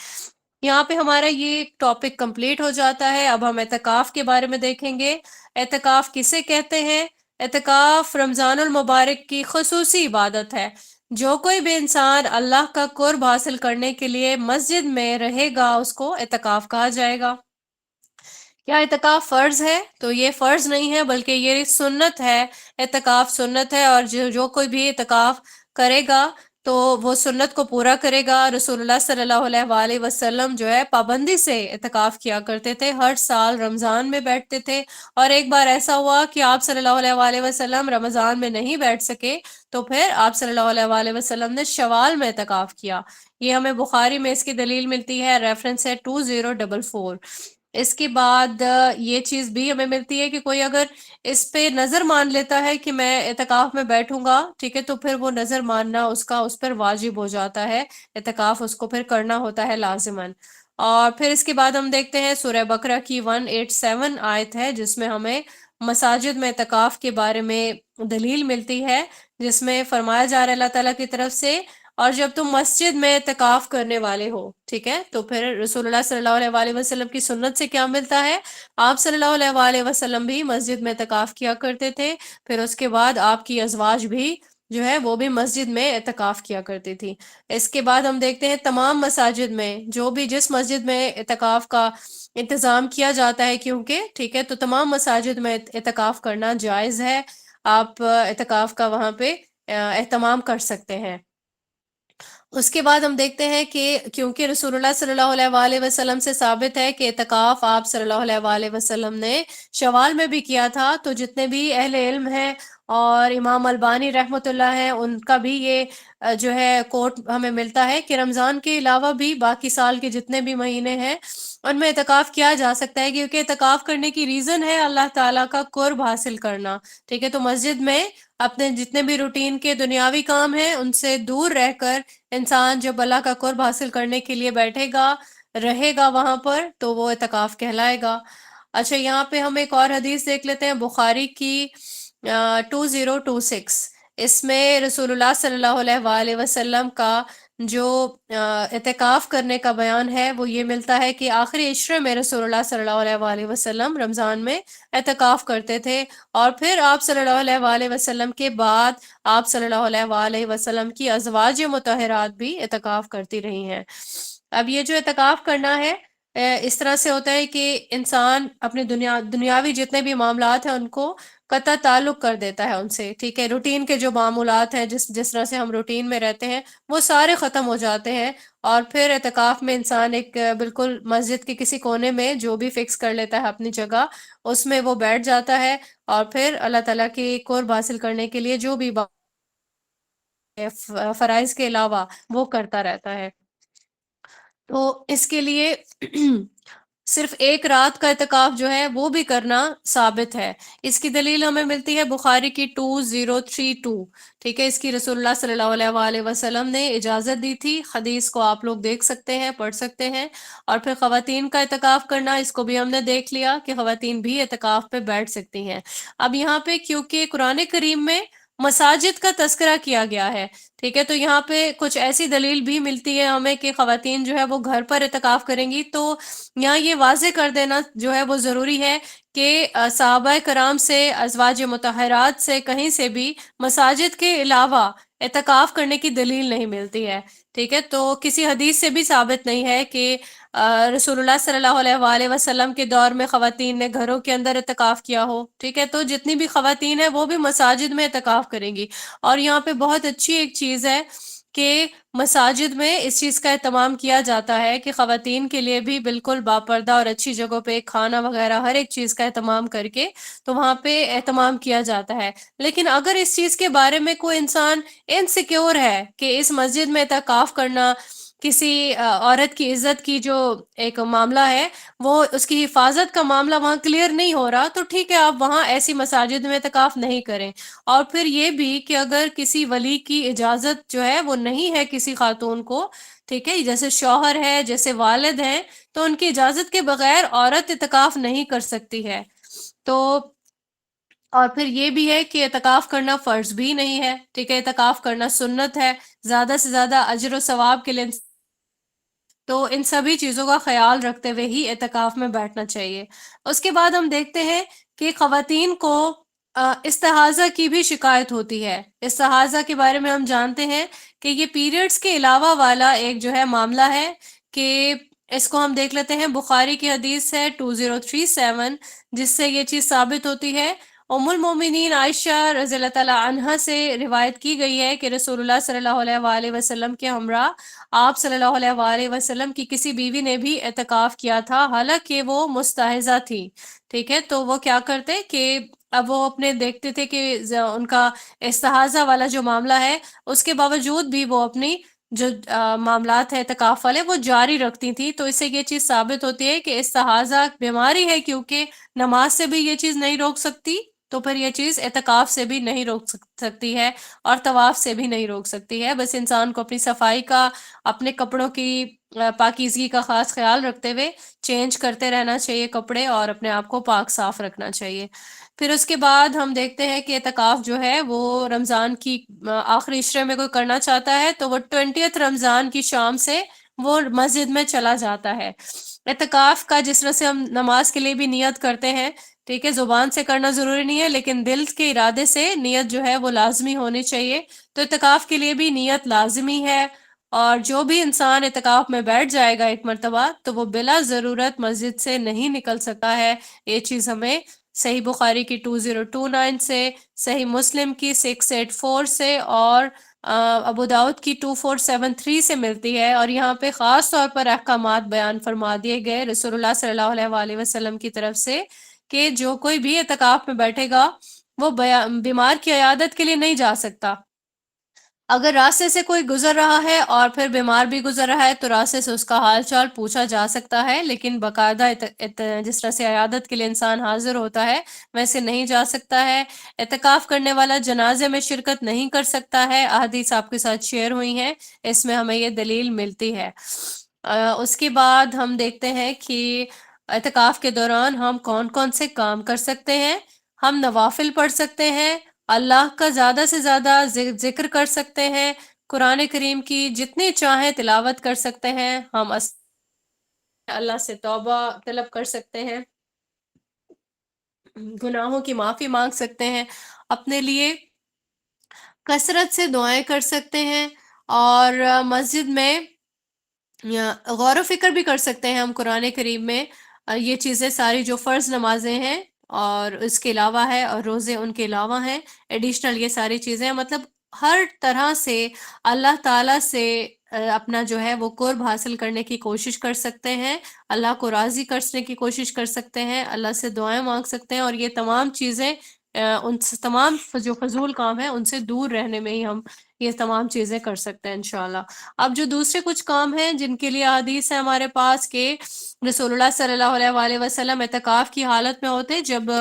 S1: یہاں پہ ہمارا یہ ٹاپک کمپلیٹ ہو جاتا ہے۔ اب ہم اعتکاف کے بارے میں دیکھیں گے۔ اعتکاف کسے کہتے ہیں؟ اعتکاف رمضان المبارک کی خصوصی عبادت ہے۔ جو کوئی بھی انسان اللہ کا قرب حاصل کرنے کے لیے مسجد میں رہے گا اس کو اعتکاف کہا جائے گا۔ کیا اعتکاف فرض ہے؟ تو یہ فرض نہیں ہے، بلکہ یہ سنت ہے. اعتکاف سنت ہے، اور جو کوئی بھی اعتکاف کرے گا تو وہ سنت کو پورا کرے گا. رسول اللہ صلی اللہ علیہ وآلہ وسلم جو ہے پابندی سے اعتکاف کیا کرتے تھے، ہر سال رمضان میں بیٹھتے تھے. اور ایک بار ایسا ہوا کہ آپ صلی اللہ علیہ وآلہ وسلم رمضان میں نہیں بیٹھ سکے، تو پھر آپ صلی اللہ علیہ وآلہ وسلم نے شوال میں اعتکاف کیا. یہ ہمیں بخاری میں اس کی دلیل ملتی ہے، ریفرنس ہے 2044. اس کے بعد یہ چیز بھی ہمیں ملتی ہے کہ کوئی اگر اس پہ نظر مان لیتا ہے کہ میں اعتکاف میں بیٹھوں گا، ٹھیک ہے، تو پھر وہ نظر ماننا اس پر واجب ہو جاتا ہے. اعتکاف اس کو پھر کرنا ہوتا ہے لازماً. اور پھر اس کے بعد ہم دیکھتے ہیں سورہ بقرہ کی 187 آیت ہے، جس میں ہمیں مساجد میں اعتکاف کے بارے میں دلیل ملتی ہے، جس میں فرمایا جا رہا ہے اللہ تعالیٰ کی طرف سے، اور جب تم مسجد میں اعتکاف کرنے والے ہو، ٹھیک ہے. تو پھر رسول اللہ صلی اللہ علیہ وآلہ وسلم کی سنت سے کیا ملتا ہے؟ آپ صلی اللہ علیہ وآلہ وسلم بھی مسجد میں اعتکاف کیا کرتے تھے. پھر اس کے بعد آپ کی ازواج بھی جو ہے وہ بھی مسجد میں اعتکاف کیا کرتی تھی. اس کے بعد ہم دیکھتے ہیں تمام مساجد میں جس مسجد میں اعتکاف کا انتظام کیا جاتا ہے، کیونکہ ٹھیک ہے، تو تمام مساجد میں اعتکاف کرنا جائز ہے. آپ اعتکاف کا وہاں پہ اہتمام کر سکتے ہیں. اس کے بعد ہم دیکھتے ہیں کہ کیونکہ رسول اللہ صلی اللہ علیہ وآلہ وسلم سے ثابت ہے کہ اعتکاف آپ صلی اللہ علیہ وآلہ وسلم نے شوال میں بھی کیا تھا، تو جتنے بھی اہل علم ہیں اور امام البانی رحمۃ اللہ ہیں، ان کا بھی یہ جو ہے کوٹ ہمیں ملتا ہے کہ رمضان کے علاوہ بھی باقی سال کے جتنے بھی مہینے ہیں ان میں اعتکاف کیا جا سکتا ہے، کیونکہ اعتکاف کرنے کی ریزن ہے اللہ تعالیٰ کا قرب حاصل کرنا. ٹھیک ہے، تو مسجد میں اپنے جتنے بھی روٹین کے دنیاوی کام ہیں ان سے دور رہ کر انسان جب اللہ کا قرب حاصل کرنے کے لیے بیٹھے گا، رہے گا وہاں پر، تو وہ اعتکاف کہلائے گا. اچھا، یہاں پہ ہم ایک اور حدیث دیکھ لیتے ہیں، بخاری کی 2026. اس میں رسول اللہ صلی اللہ علیہ وآلہ وسلم کا جو اعتکاف کرنے کا بیان ہے وہ یہ ملتا ہے کہ آخری عشرے میں رسول اللہ صلی اللہ علیہ وآلہ وسلم رمضان میں اعتکاف کرتے تھے، اور پھر آپ صلی اللہ علیہ وآلہ وسلم کے بعد آپ صلی اللہ علیہ وآلہ وسلم کی ازواج مطہرات بھی اعتکاف کرتی رہی ہیں. اب یہ جو اعتکاف کرنا ہے اس طرح سے ہوتا ہے کہ انسان اپنے دنیاوی جتنے بھی معاملات ہیں ان کو قطع تعلق کر دیتا ہے ان سے. ٹھیک ہے، روٹین کے جو معمولات ہیں، جس طرح سے ہم روٹین میں رہتے ہیں وہ سارے ختم ہو جاتے ہیں، اور پھر اعتکاف میں انسان ایک بالکل مسجد کے کسی کونے میں جو بھی فکس کر لیتا ہے اپنی جگہ، اس میں وہ بیٹھ جاتا ہے، اور پھر اللہ تعالیٰ کی قرب حاصل کرنے کے لیے جو بھی فرائض کے علاوہ وہ کرتا رہتا ہے. تو اس کے لیے صرف ایک رات کا اعتکاف جو ہے وہ بھی کرنا ثابت ہے. اس کی دلیل ہمیں ملتی ہے بخاری کی 2032. ٹھیک ہے، اس کی رسول اللہ صلی اللہ علیہ وآلہ وسلم نے اجازت دی تھی. حدیث کو آپ لوگ دیکھ سکتے ہیں، پڑھ سکتے ہیں. اور پھر خواتین کا اعتکاف کرنا، اس کو بھی ہم نے دیکھ لیا کہ خواتین بھی اعتکاف پہ بیٹھ سکتی ہیں. اب یہاں پہ کیونکہ قرآن کریم میں مساجد کا تذکرہ کیا گیا ہے، ٹھیک ہے، تو یہاں پہ کچھ ایسی دلیل بھی ملتی ہے ہمیں کہ خواتین جو ہے وہ گھر پر اعتکاف کریں گی. تو یہاں یہ واضح کر دینا جو ہے وہ ضروری ہے کہ صحابہ کرام سے، ازواج مطہرات سے کہیں سے بھی مساجد کے علاوہ اعتکاف کرنے کی دلیل نہیں ملتی ہے. ٹھیک ہے، تو کسی حدیث سے بھی ثابت نہیں ہے کہ رسول اللہ صلی اللہ علیہ وآلہ وسلم کے دور میں خواتین نے گھروں کے اندر اعتکاف کیا ہو. ٹھیک ہے، تو جتنی بھی خواتین ہیں وہ بھی مساجد میں اعتکاف کریں گی. اور یہاں پہ بہت اچھی ایک چیز ہے کہ مساجد میں اس چیز کا اہتمام کیا جاتا ہے کہ خواتین کے لیے بھی بالکل باپردہ اور اچھی جگہوں پہ کھانا وغیرہ ہر ایک چیز کا اہتمام کر کے تو وہاں پہ اہتمام کیا جاتا ہے. لیکن اگر اس چیز کے بارے میں کوئی انسان انسیکیور ہے کہ اس مسجد میں اعتکاف کرنا کسی عورت کی عزت کی جو ایک معاملہ ہے، وہ اس کی حفاظت کا معاملہ وہاں کلیئر نہیں ہو رہا، تو ٹھیک ہے، آپ وہاں ایسی مساجد میں اعتکاف نہیں کریں. اور پھر یہ بھی کہ اگر کسی ولی کی اجازت جو ہے وہ نہیں ہے کسی خاتون کو، ٹھیک ہے، جیسے شوہر ہے، جیسے والد ہیں، تو ان کی اجازت کے بغیر عورت اعتکاف نہیں کر سکتی ہے. تو اور پھر یہ بھی ہے کہ اعتکاف کرنا فرض بھی نہیں ہے. ٹھیک ہے، اعتکاف کرنا سنت ہے، زیادہ سے زیادہ اجر و ثواب کے لیے. تو ان سبھی چیزوں کا خیال رکھتے ہوئے ہی اعتکاف میں بیٹھنا چاہیے. اس کے بعد ہم دیکھتے ہیں کہ خواتین کو استحاضہ کی بھی شکایت ہوتی ہے. استحاضہ کے بارے میں ہم جانتے ہیں کہ یہ پیریڈز کے علاوہ والا ایک جو ہے معاملہ ہے کہ اس کو ہم دیکھ لیتے ہیں، بخاری کی حدیث ہے 2037، جس سے یہ چیز ثابت ہوتی ہے۔ ام المومنین عائشہ رضی اللہ تعالی عنہا سے روایت کی گئی ہے کہ رسول اللہ صلی اللہ علیہ وآلہ وسلم کے ہمراہ آپ صلی اللہ علیہ وآلہ وسلم کی کسی بیوی نے بھی اعتکاف کیا تھا، حالانکہ وہ مستحضہ تھی، ٹھیک ہے؟ تو وہ کیا کرتے کہ اب وہ اپنے دیکھتے تھے کہ ان کا استحاضہ والا جو معاملہ ہے، اس کے باوجود بھی وہ اپنی جو معاملات ہیں اعتکاف والے وہ جاری رکھتی تھی۔ تو اس سے یہ چیز ثابت ہوتی ہے کہ استحاضہ بیماری ہے، کیونکہ نماز سے بھی یہ چیز نہیں روک سکتی، تو پھر یہ چیز اعتکاف سے بھی نہیں روک سکتی ہے، اور طواف سے بھی نہیں روک سکتی ہے۔ بس انسان کو اپنی صفائی کا، اپنے کپڑوں کی پاکیزگی کا خاص خیال رکھتے ہوئے چینج کرتے رہنا چاہیے کپڑے، اور اپنے آپ کو پاک صاف رکھنا چاہیے۔ پھر اس کے بعد ہم دیکھتے ہیں کہ اعتکاف جو ہے وہ رمضان کی آخری عشرے میں کوئی کرنا چاہتا ہے تو وہ 20 رمضان کی شام سے وہ مسجد میں چلا جاتا ہے۔ اعتکاف کا جس طرح سے ہم نماز کے لیے بھی نیت کرتے ہیں، ٹھیک ہے، زبان سے کرنا ضروری نہیں ہے، لیکن دل کے ارادے سے نیت جو ہے وہ لازمی ہونی چاہیے۔ تو اعتکاف کے لیے بھی نیت لازمی ہے، اور جو بھی انسان اعتکاف میں بیٹھ جائے گا ایک مرتبہ تو وہ بلا ضرورت مسجد سے نہیں نکل سکتا ہے۔ یہ چیز ہمیں صحیح بخاری کی 2029 سے، صحیح مسلم کی 684 سے، اور ابو داؤد کی 2473 سے ملتی ہے، اور یہاں پہ خاص طور پر احکامات بیان فرما دیے گئے رسول اللہ صلی اللہ علیہ وآلہ وسلم کی طرف سے، کہ جو کوئی بھی اعتکاف میں بیٹھے گا وہ بیمار کی عیادت کے لیے نہیں جا سکتا۔ اگر راستے سے کوئی گزر رہا ہے اور پھر بیمار بھی گزر رہا ہے تو راستے سے اس کا حال چال پوچھا جا سکتا ہے، لیکن باقاعدہ جس طرح سے عیادت کے لیے انسان حاضر ہوتا ہے ویسے نہیں جا سکتا ہے۔ اعتکاف کرنے والا جنازے میں شرکت نہیں کر سکتا ہے، احادیث آپ کے ساتھ شیئر ہوئی ہیں، اس میں ہمیں یہ دلیل ملتی ہے۔ اس کے بعد ہم دیکھتے ہیں کہ اعتکاف کے دوران ہم کون کون سے کام کر سکتے ہیں۔ ہم نوافل پڑھ سکتے ہیں، اللہ کا زیادہ سے زیادہ ذکر کر سکتے ہیں، قرآن کریم کی جتنی چاہیں تلاوت کر سکتے ہیں، ہم اللہ سے توبہ طلب کر سکتے ہیں، گناہوں کی معافی مانگ سکتے ہیں، اپنے لیے کثرت سے دعائیں کر سکتے ہیں، اور مسجد میں غور و فکر بھی کر سکتے ہیں ہم قرآن کریم میں۔ یہ چیزیں ساری جو فرض نمازیں ہیں اور اس کے علاوہ ہے، اور روزے ان کے علاوہ ہیں، ایڈیشنل یہ ساری چیزیں ہیں، مطلب ہر طرح سے اللہ تعالیٰ سے اپنا جو ہے وہ قرب حاصل کرنے کی کوشش کر سکتے ہیں، اللہ کو راضی کرنے کی کوشش کر سکتے ہیں، اللہ سے دعائیں مانگ سکتے ہیں، اور یہ تمام چیزیں ان سے تمام جو فضول کام ہیں ان سے دور رہنے میں ہی ہم یہ تمام چیزیں کر سکتے ہیں انشاءاللہ۔ اب جو دوسرے کچھ کام ہیں جن کے لیے حدیث ہے ہمارے پاس کہ رسول اللہ صلی اللہ علیہ وآلہ وسلم اعتکاف کی حالت میں ہوتے جب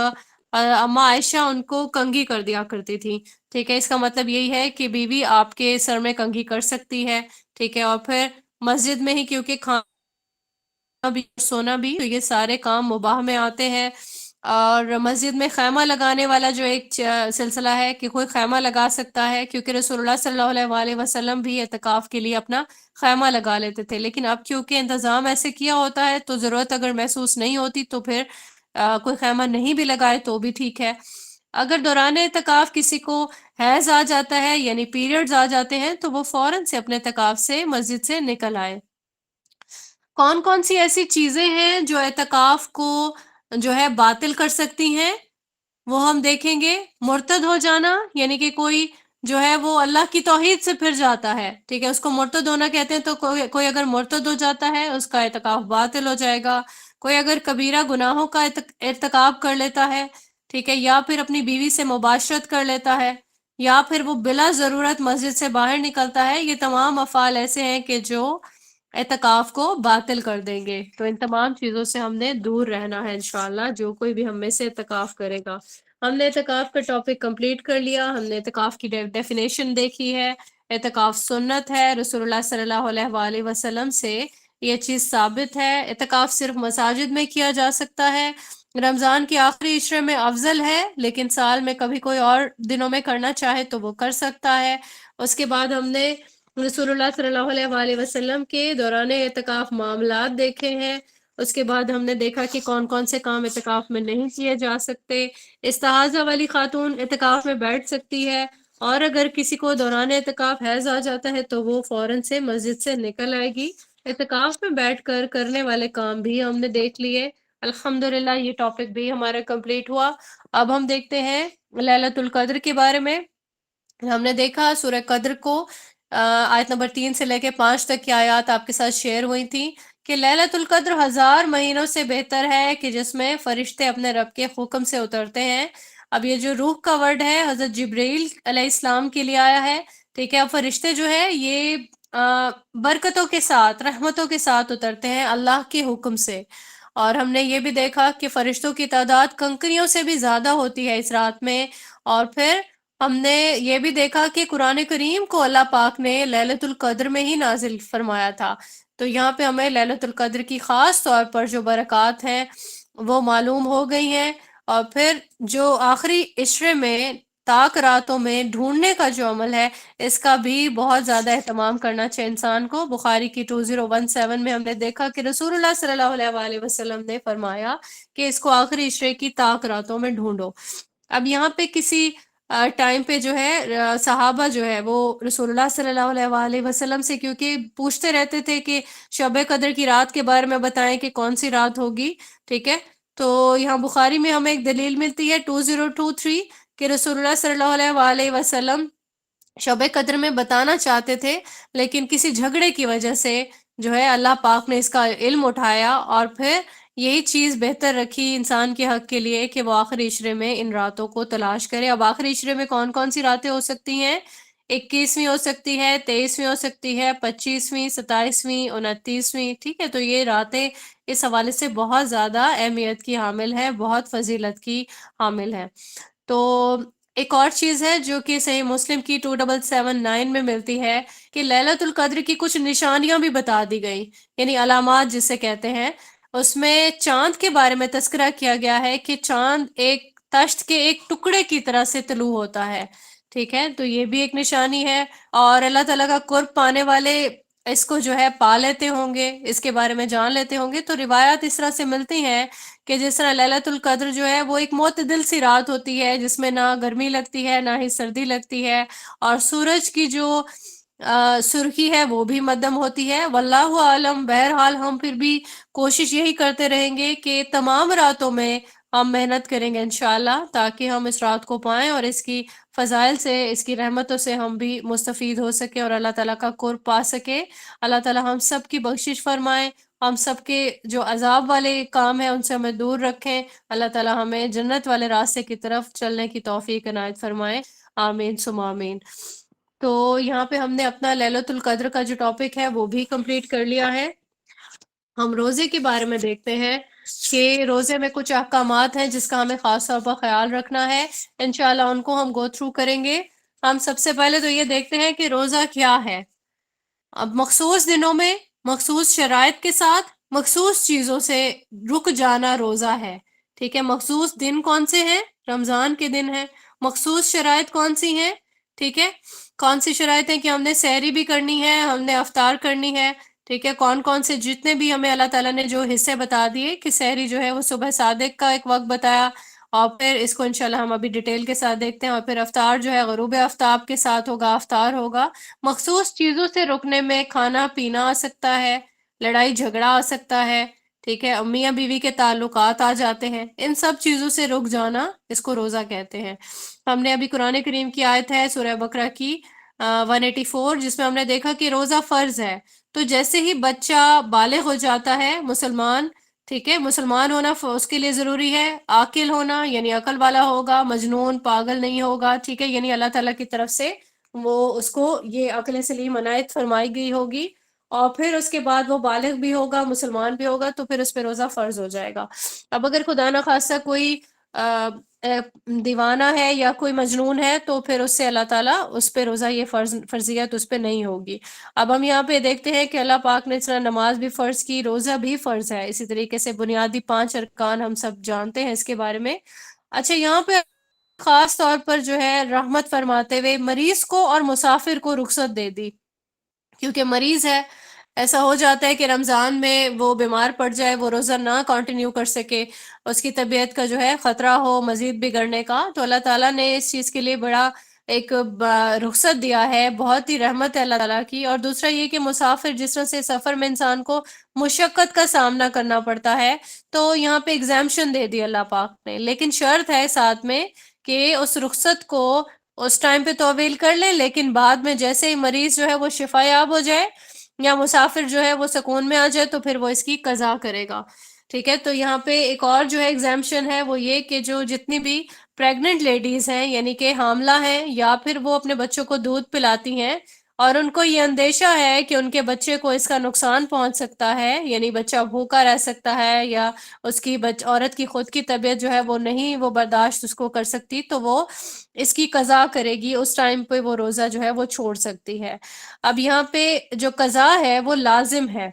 S1: اما عائشہ ان کو کنگھی کر دیا کرتی تھی، ٹھیک ہے، اس کا مطلب یہی ہے کہ بیوی آپ کے سر میں کنگھی کر سکتی ہے، ٹھیک ہے، اور پھر مسجد میں ہی کیونکہ کھانا بھی سونا بھی، تو یہ سارے کام مباح میں آتے ہیں۔ اور مسجد میں خیمہ لگانے والا جو ایک سلسلہ ہے کہ کوئی خیمہ لگا سکتا ہے، کیونکہ رسول اللہ صلی اللہ علیہ وآلہ وسلم بھی اعتکاف کے لیے اپنا خیمہ لگا لیتے تھے، لیکن اب کیونکہ انتظام ایسے کیا ہوتا ہے تو ضرورت اگر محسوس نہیں ہوتی تو پھر کوئی خیمہ نہیں بھی لگائے تو بھی ٹھیک ہے۔ اگر دوران اعتکاف کسی کو حیض آ جاتا ہے یعنی پیریڈز آ جاتے ہیں تو وہ فوراً سے اپنے اعتکاف سے مسجد سے نکل آئے۔ کون کون سی ایسی چیزیں ہیں جو اعتکاف کو جو ہے باطل کر سکتی ہیں، وہ ہم دیکھیں گے۔ مرتد ہو جانا، یعنی کہ کوئی جو ہے وہ اللہ کی توحید سے پھر جاتا ہے، ٹھیک ہے، اس کو مرتد ہونا کہتے ہیں، تو کوئی اگر مرتد ہو جاتا ہے اس کا اعتکاف باطل ہو جائے گا۔ کوئی اگر کبیرہ گناہوں کا ارتکاب کر لیتا ہے، ٹھیک ہے، یا پھر اپنی بیوی سے مباشرت کر لیتا ہے، یا پھر وہ بلا ضرورت مسجد سے باہر نکلتا ہے، یہ تمام افعال ایسے ہیں کہ جو اعتکاف کو باطل کر دیں گے۔ تو ان تمام چیزوں سے ہم نے دور رہنا ہے انشاءاللہ، جو کوئی بھی ہم میں سے اعتکاف کرے گا۔ ہم نے اعتکاف کا ٹاپک کمپلیٹ کر لیا، ہم نے اعتکاف کی ڈیفینیشن دیکھی ہے، اعتکاف سنت ہے، رسول اللہ صلی اللہ علیہ وآلہ وسلم سے یہ چیز ثابت ہے۔ اعتکاف صرف مساجد میں کیا جا سکتا ہے، رمضان کی آخری عشرے میں افضل ہے، لیکن سال میں کبھی کوئی اور دنوں میں کرنا چاہے تو وہ کر سکتا ہے۔ اس کے بعد ہم نے رسول اللہ صلی اللہ علیہ وآلہ وسلم کے دوران اعتکاف معاملات دیکھے ہیں۔ اس کے بعد ہم نے دیکھا کہ کون کون سے کام اعتکاف میں نہیں کیے جا سکتے۔ استحاضہ والی خاتون اعتکاف میں بیٹھ سکتی ہے، اور اگر کسی کو دوران اعتکاف حیض آ جاتا ہے تو وہ فوراً سے مسجد سے نکل آئے گی، اعتکاف میں بیٹھ کر کرنے والے کام بھی ہم نے دیکھ لیے، الحمدللہ یہ ٹاپک بھی ہمارا کمپلیٹ ہوا۔ اب ہم دیکھتے ہیں لیلۃ القدر کے بارے میں۔ ہم نے دیکھا سورہ قدر کو آیت نمبر 3 سے لے کے 5 تک کی آیات آپ کے ساتھ شیئر ہوئی تھی کہ لیلۃ القدر 1000 مہینوں سے بہتر ہے کہ جس میں فرشتے اپنے رب کے حکم سے اترتے ہیں۔ اب یہ جو روح کا ورڈ ہے حضرت جبرائیل علیہ السلام کے لیے آیا ہے، ٹھیک ہے۔ اب فرشتے جو ہے یہ برکتوں کے ساتھ، رحمتوں کے ساتھ اترتے ہیں اللہ کے حکم سے۔ اور ہم نے یہ بھی دیکھا کہ فرشتوں کی تعداد کنکریوں سے بھی زیادہ ہوتی ہے اس رات میں۔ اور پھر ہم نے یہ بھی دیکھا کہ قرآن کریم کو اللہ پاک نے لیلۃ القدر میں ہی نازل فرمایا تھا، تو یہاں پہ ہمیں لیلۃ القدر کی خاص طور پر جو برکات ہیں وہ معلوم ہو گئی ہیں۔ اور پھر جو آخری عشرے میں تاک راتوں میں ڈھونڈنے کا جو عمل ہے، اس کا بھی بہت زیادہ اہتمام کرنا چاہیے انسان کو۔ بخاری کی 2017 میں ہم نے دیکھا کہ رسول اللہ صلی اللہ علیہ وآلہ وسلم نے فرمایا کہ اس کو آخری عشرے کی تاک راتوں میں ڈھونڈو۔ اب یہاں پہ کسی ٹائم پہ جو ہے صحابہ جو ہے وہ رسول اللہ صلی اللہ علیہ وآلہ وسلم سے کیونکہ پوچھتے رہتے تھے کہ شب قدر کی رات کے بارے میں بتائیں کہ کون سی رات ہوگی، ٹھیک ہے۔ تو یہاں بخاری میں ہمیں ایک دلیل ملتی ہے 2023 کہ رسول اللہ صلی اللہ علیہ وآلہ وسلم شب قدر میں بتانا چاہتے تھے، لیکن کسی جھگڑے کی وجہ سے جو ہے اللہ پاک نے اس کا علم اٹھایا اور پھر یہی چیز بہتر رکھی انسان کے حق کے لیے کہ وہ آخری عشرے میں ان راتوں کو تلاش کرے۔ اب آخری عشرے میں کون کون سی راتیں ہو سکتی ہیں؟ 21ویں ہو سکتی ہے، 23ویں ہو سکتی ہے، 25ویں، 27ویں، 29ویں، ٹھیک ہے۔ تو یہ راتیں اس حوالے سے بہت زیادہ اہمیت کی حامل ہے، بہت فضیلت کی حامل ہے۔ تو ایک اور چیز ہے جو کہ صحیح مسلم کی 2779 میں ملتی ہے کہ لیلۃ القدر کی کچھ نشانیاں بھی بتا دی گئی، یعنی علامات جسے کہتے ہیں۔ اس میں چاند کے بارے میں تذکرہ کیا گیا ہے کہ چاند ایک تشت کے ایک ٹکڑے کی طرح سے طلوع ہوتا ہے، ٹھیک ہے۔ تو یہ بھی ایک نشانی ہے، اور اللہ تعالیٰ کا قرب پانے والے اس کو جو ہے پا لیتے ہوں گے، اس کے بارے میں جان لیتے ہوں گے۔ تو روایات اس طرح سے ملتی ہیں کہ جس طرح لیلۃ القدر جو ہے وہ ایک معتدل سی رات ہوتی ہے جس میں نہ گرمی لگتی ہے نہ ہی سردی لگتی ہے، اور سورج کی جو سرخی ہے وہ بھی مدھم ہوتی ہے۔ واللہ عالم، بہرحال ہم پھر بھی کوشش یہی کرتے رہیں گے کہ تمام راتوں میں ہم محنت کریں گے انشاءاللہ، تاکہ ہم اس رات کو پائیں اور اس کی فضائل سے، اس کی رحمتوں سے ہم بھی مستفید ہو سکیں اور اللہ تعالیٰ کا قرب پا سکیں۔ اللہ تعالیٰ ہم سب کی بخشش فرمائیں، ہم سب کے جو عذاب والے کام ہیں ان سے ہمیں دور رکھیں۔ اللہ تعالیٰ ہمیں جنت والے راستے کی طرف چلنے کی توفیق عنایت فرمائیں، آمین ثم آمین۔ تو یہاں پہ ہم نے اپنا لیلۃ القدر کا جو ٹاپک ہے وہ بھی کمپلیٹ کر لیا ہے۔ ہم روزے کے بارے میں دیکھتے ہیں کہ روزے میں کچھ احکامات ہیں جس کا ہمیں خاص طور پر خیال رکھنا ہے، انشاءاللہ ان کو ہم گو تھرو کریں گے۔ ہم سب سے پہلے تو یہ دیکھتے ہیں کہ روزہ کیا ہے۔ اب مخصوص دنوں میں مخصوص شرائط کے ساتھ مخصوص چیزوں سے رک جانا روزہ ہے، ٹھیک ہے۔ مخصوص دن کون سے ہیں؟ رمضان کے دن ہیں۔ مخصوص شرائط کون سی ہیں؟ ٹھیک ہے، کون سی شرائط ہیں کہ ہم نے سحری بھی کرنی ہے، ہم نے افطار کرنی ہے، ٹھیک ہے۔ کون کون سے جتنے بھی ہمیں اللہ تعالیٰ نے جو حصے بتا دیے کہ سحری جو ہے وہ صبح صادق کا ایک وقت بتایا، اور پھر اس کو انشاءاللہ ہم ابھی ڈیٹیل کے ساتھ دیکھتے ہیں، اور پھر افطار جو ہے غروب آفتاب کے ساتھ ہوگا، افطار ہوگا۔ مخصوص چیزوں سے رکنے میں کھانا پینا آ سکتا ہے، لڑائی جھگڑا آ سکتا ہے، ٹھیک ہے، میاں بیوی کے تعلقات آ جاتے ہیں، ان سب چیزوں سے رک جانا اس کو روزہ کہتے ہیں۔ ہم نے ابھی قرآن کریم کی آیت ہے سورہ بقرہ کی 184 جس میں ہم نے دیکھا کہ روزہ فرض ہے۔ تو جیسے ہی بچہ بالغ ہو جاتا ہے مسلمان، ٹھیک ہے، مسلمان ہونا اس کے لیے ضروری ہے، عاقل ہونا یعنی عقل والا ہوگا، مجنون پاگل نہیں ہوگا، ٹھیک ہے، یعنی اللہ تعالیٰ کی طرف سے وہ اس کو یہ عقل سلیم عنایت فرمائی گئی ہوگی، اور پھر اس کے بعد وہ بالغ بھی ہوگا، مسلمان بھی ہوگا، تو پھر اس پہ روزہ فرض ہو جائے گا۔ اب اگر خدا نخواستہ کوئی دیوانہ ہے یا کوئی مجنون ہے تو پھر اس سے اللہ تعالیٰ اس پہ روزہ یہ فرضیت اس پہ نہیں ہوگی۔ اب ہم یہاں پہ دیکھتے ہیں کہ اللہ پاک نے اس طرح نماز بھی فرض کی، روزہ بھی فرض ہے، اسی طریقے سے بنیادی 5 ارکان ہم سب جانتے ہیں اس کے بارے میں۔ اچھا، یہاں پہ خاص طور پر جو ہے رحمت فرماتے ہوئے مریض کو اور مسافر کو رخصت دے دی، کیونکہ مریض ہے، ایسا ہو جاتا ہے کہ رمضان میں وہ بیمار پڑ جائے، وہ روزہ نہ کنٹینیو کر سکے، اس کی طبیعت کا جو ہے خطرہ ہو مزید بگڑنے کا، تو اللہ تعالیٰ نے اس چیز کے لیے بڑا ایک رخصت دیا ہے، بہت ہی رحمت ہے اللہ تعالیٰ کی۔ اور دوسرا یہ کہ مسافر جس طرح سے سفر میں انسان کو مشقت کا سامنا کرنا پڑتا ہے، تو یہاں پہ ایگزامشن دے دی اللہ پاک نے، لیکن شرط ہے ساتھ میں کہ اس رخصت کو اس ٹائم پہ تو اویل کر لیں، لیکن بعد میں جیسے ہی مریض جو ہے وہ شفا یاب ہو جائے یا مسافر جو ہے وہ سکون میں آ جائے تو پھر وہ اس کی قضا کرے گا۔ ٹھیک ہے، تو یہاں پہ ایک اور جو ہے ایگزامشن ہے وہ یہ کہ جو جتنی بھی پریگننٹ لیڈیز ہیں، یعنی کہ حاملہ ہیں یا پھر وہ اپنے بچوں کو دودھ پلاتی ہیں اور ان کو یہ اندیشہ ہے کہ ان کے بچے کو اس کا نقصان پہنچ سکتا ہے، یعنی بچہ بھوکا رہ سکتا ہے یا اس کی عورت کی خود کی طبیعت جو ہے وہ نہیں وہ برداشت اس کو کر سکتی، تو وہ اس کی قضا کرے گی، اس ٹائم پہ وہ روزہ جو ہے وہ چھوڑ سکتی ہے۔ اب یہاں پہ جو قضا ہے وہ لازم ہے۔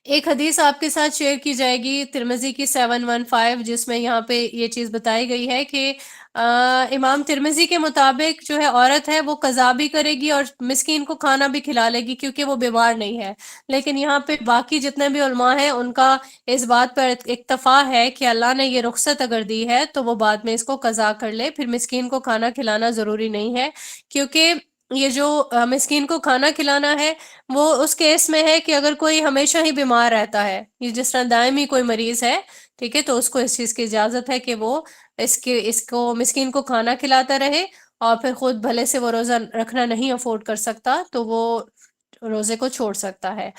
S1: ایک حدیث آپ کے ساتھ شیئر کی جائے گی ترمذی کی 715، جس میں یہاں پہ یہ چیز بتائی گئی ہے کہ امام ترمذی کے مطابق جو ہے عورت ہے وہ قضا بھی کرے گی اور مسکین کو کھانا بھی کھلا لے گی کیونکہ وہ بیمار نہیں ہے، لیکن یہاں پہ باقی جتنے بھی علماء ہیں ان کا اس بات پر اکتفا ہے کہ اللہ نے یہ رخصت اگر دی ہے تو وہ بعد میں اس کو قضا کر لے، پھر مسکین کو کھانا کھلانا ضروری نہیں ہے، کیونکہ یہ جو مسکین کو کھانا کھلانا ہے وہ اس کیس میں ہے کہ اگر کوئی ہمیشہ ہی بیمار رہتا ہے، یہ جس طرح دائمی کوئی مریض ہے، ٹھیک ہے، تو اس کو اس چیز کی اجازت ہے کہ وہ اس کو مسکین کو کھانا کھلاتا رہے، اور پھر خود بھلے سے وہ روزہ رکھنا نہیں افورڈ کر سکتا تو وہ روزے کو چھوڑ سکتا ہے۔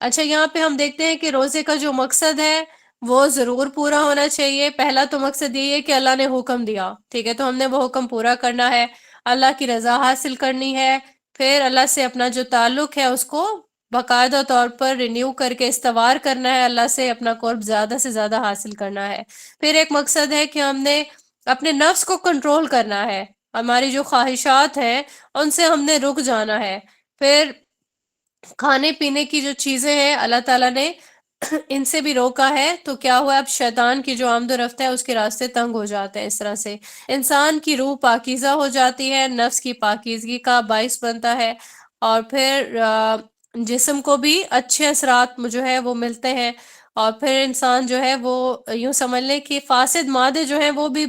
S1: اچھا، یہاں پہ ہم دیکھتے ہیں کہ روزے کا جو مقصد ہے وہ ضرور پورا ہونا چاہیے۔ پہلا تو مقصد یہ ہے کہ اللہ نے حکم دیا، ٹھیک ہے، تو ہم نے وہ حکم پورا کرنا ہے، اللہ کی رضا حاصل کرنی ہے، پھر اللہ سے اپنا جو تعلق ہے اس کو باقاعدہ طور پر رینیو کر کے استوار کرنا ہے، اللہ سے اپنا قرب زیادہ سے زیادہ حاصل کرنا ہے۔ پھر ایک مقصد ہے کہ ہم نے اپنے نفس کو کنٹرول کرنا ہے، ہماری جو خواہشات ہیں ان سے ہم نے رک جانا ہے۔ پھر کھانے پینے کی جو چیزیں ہیں اللہ تعالیٰ نے ان سے بھی روکا ہے، تو کیا ہوا، اب شیطان کی جو آمد و رفت ہے اس کے راستے تنگ ہو جاتے ہیں، اس طرح سے انسان کی روح پاکیزہ ہو جاتی ہے، نفس کی پاکیزگی کا باعث بنتا ہے، اور پھر جسم کو بھی اچھے اثرات جو ہے وہ ملتے ہیں، اور پھر انسان جو ہے وہ یوں سمجھ لیں کہ فاسد مادے جو ہیں وہ بھی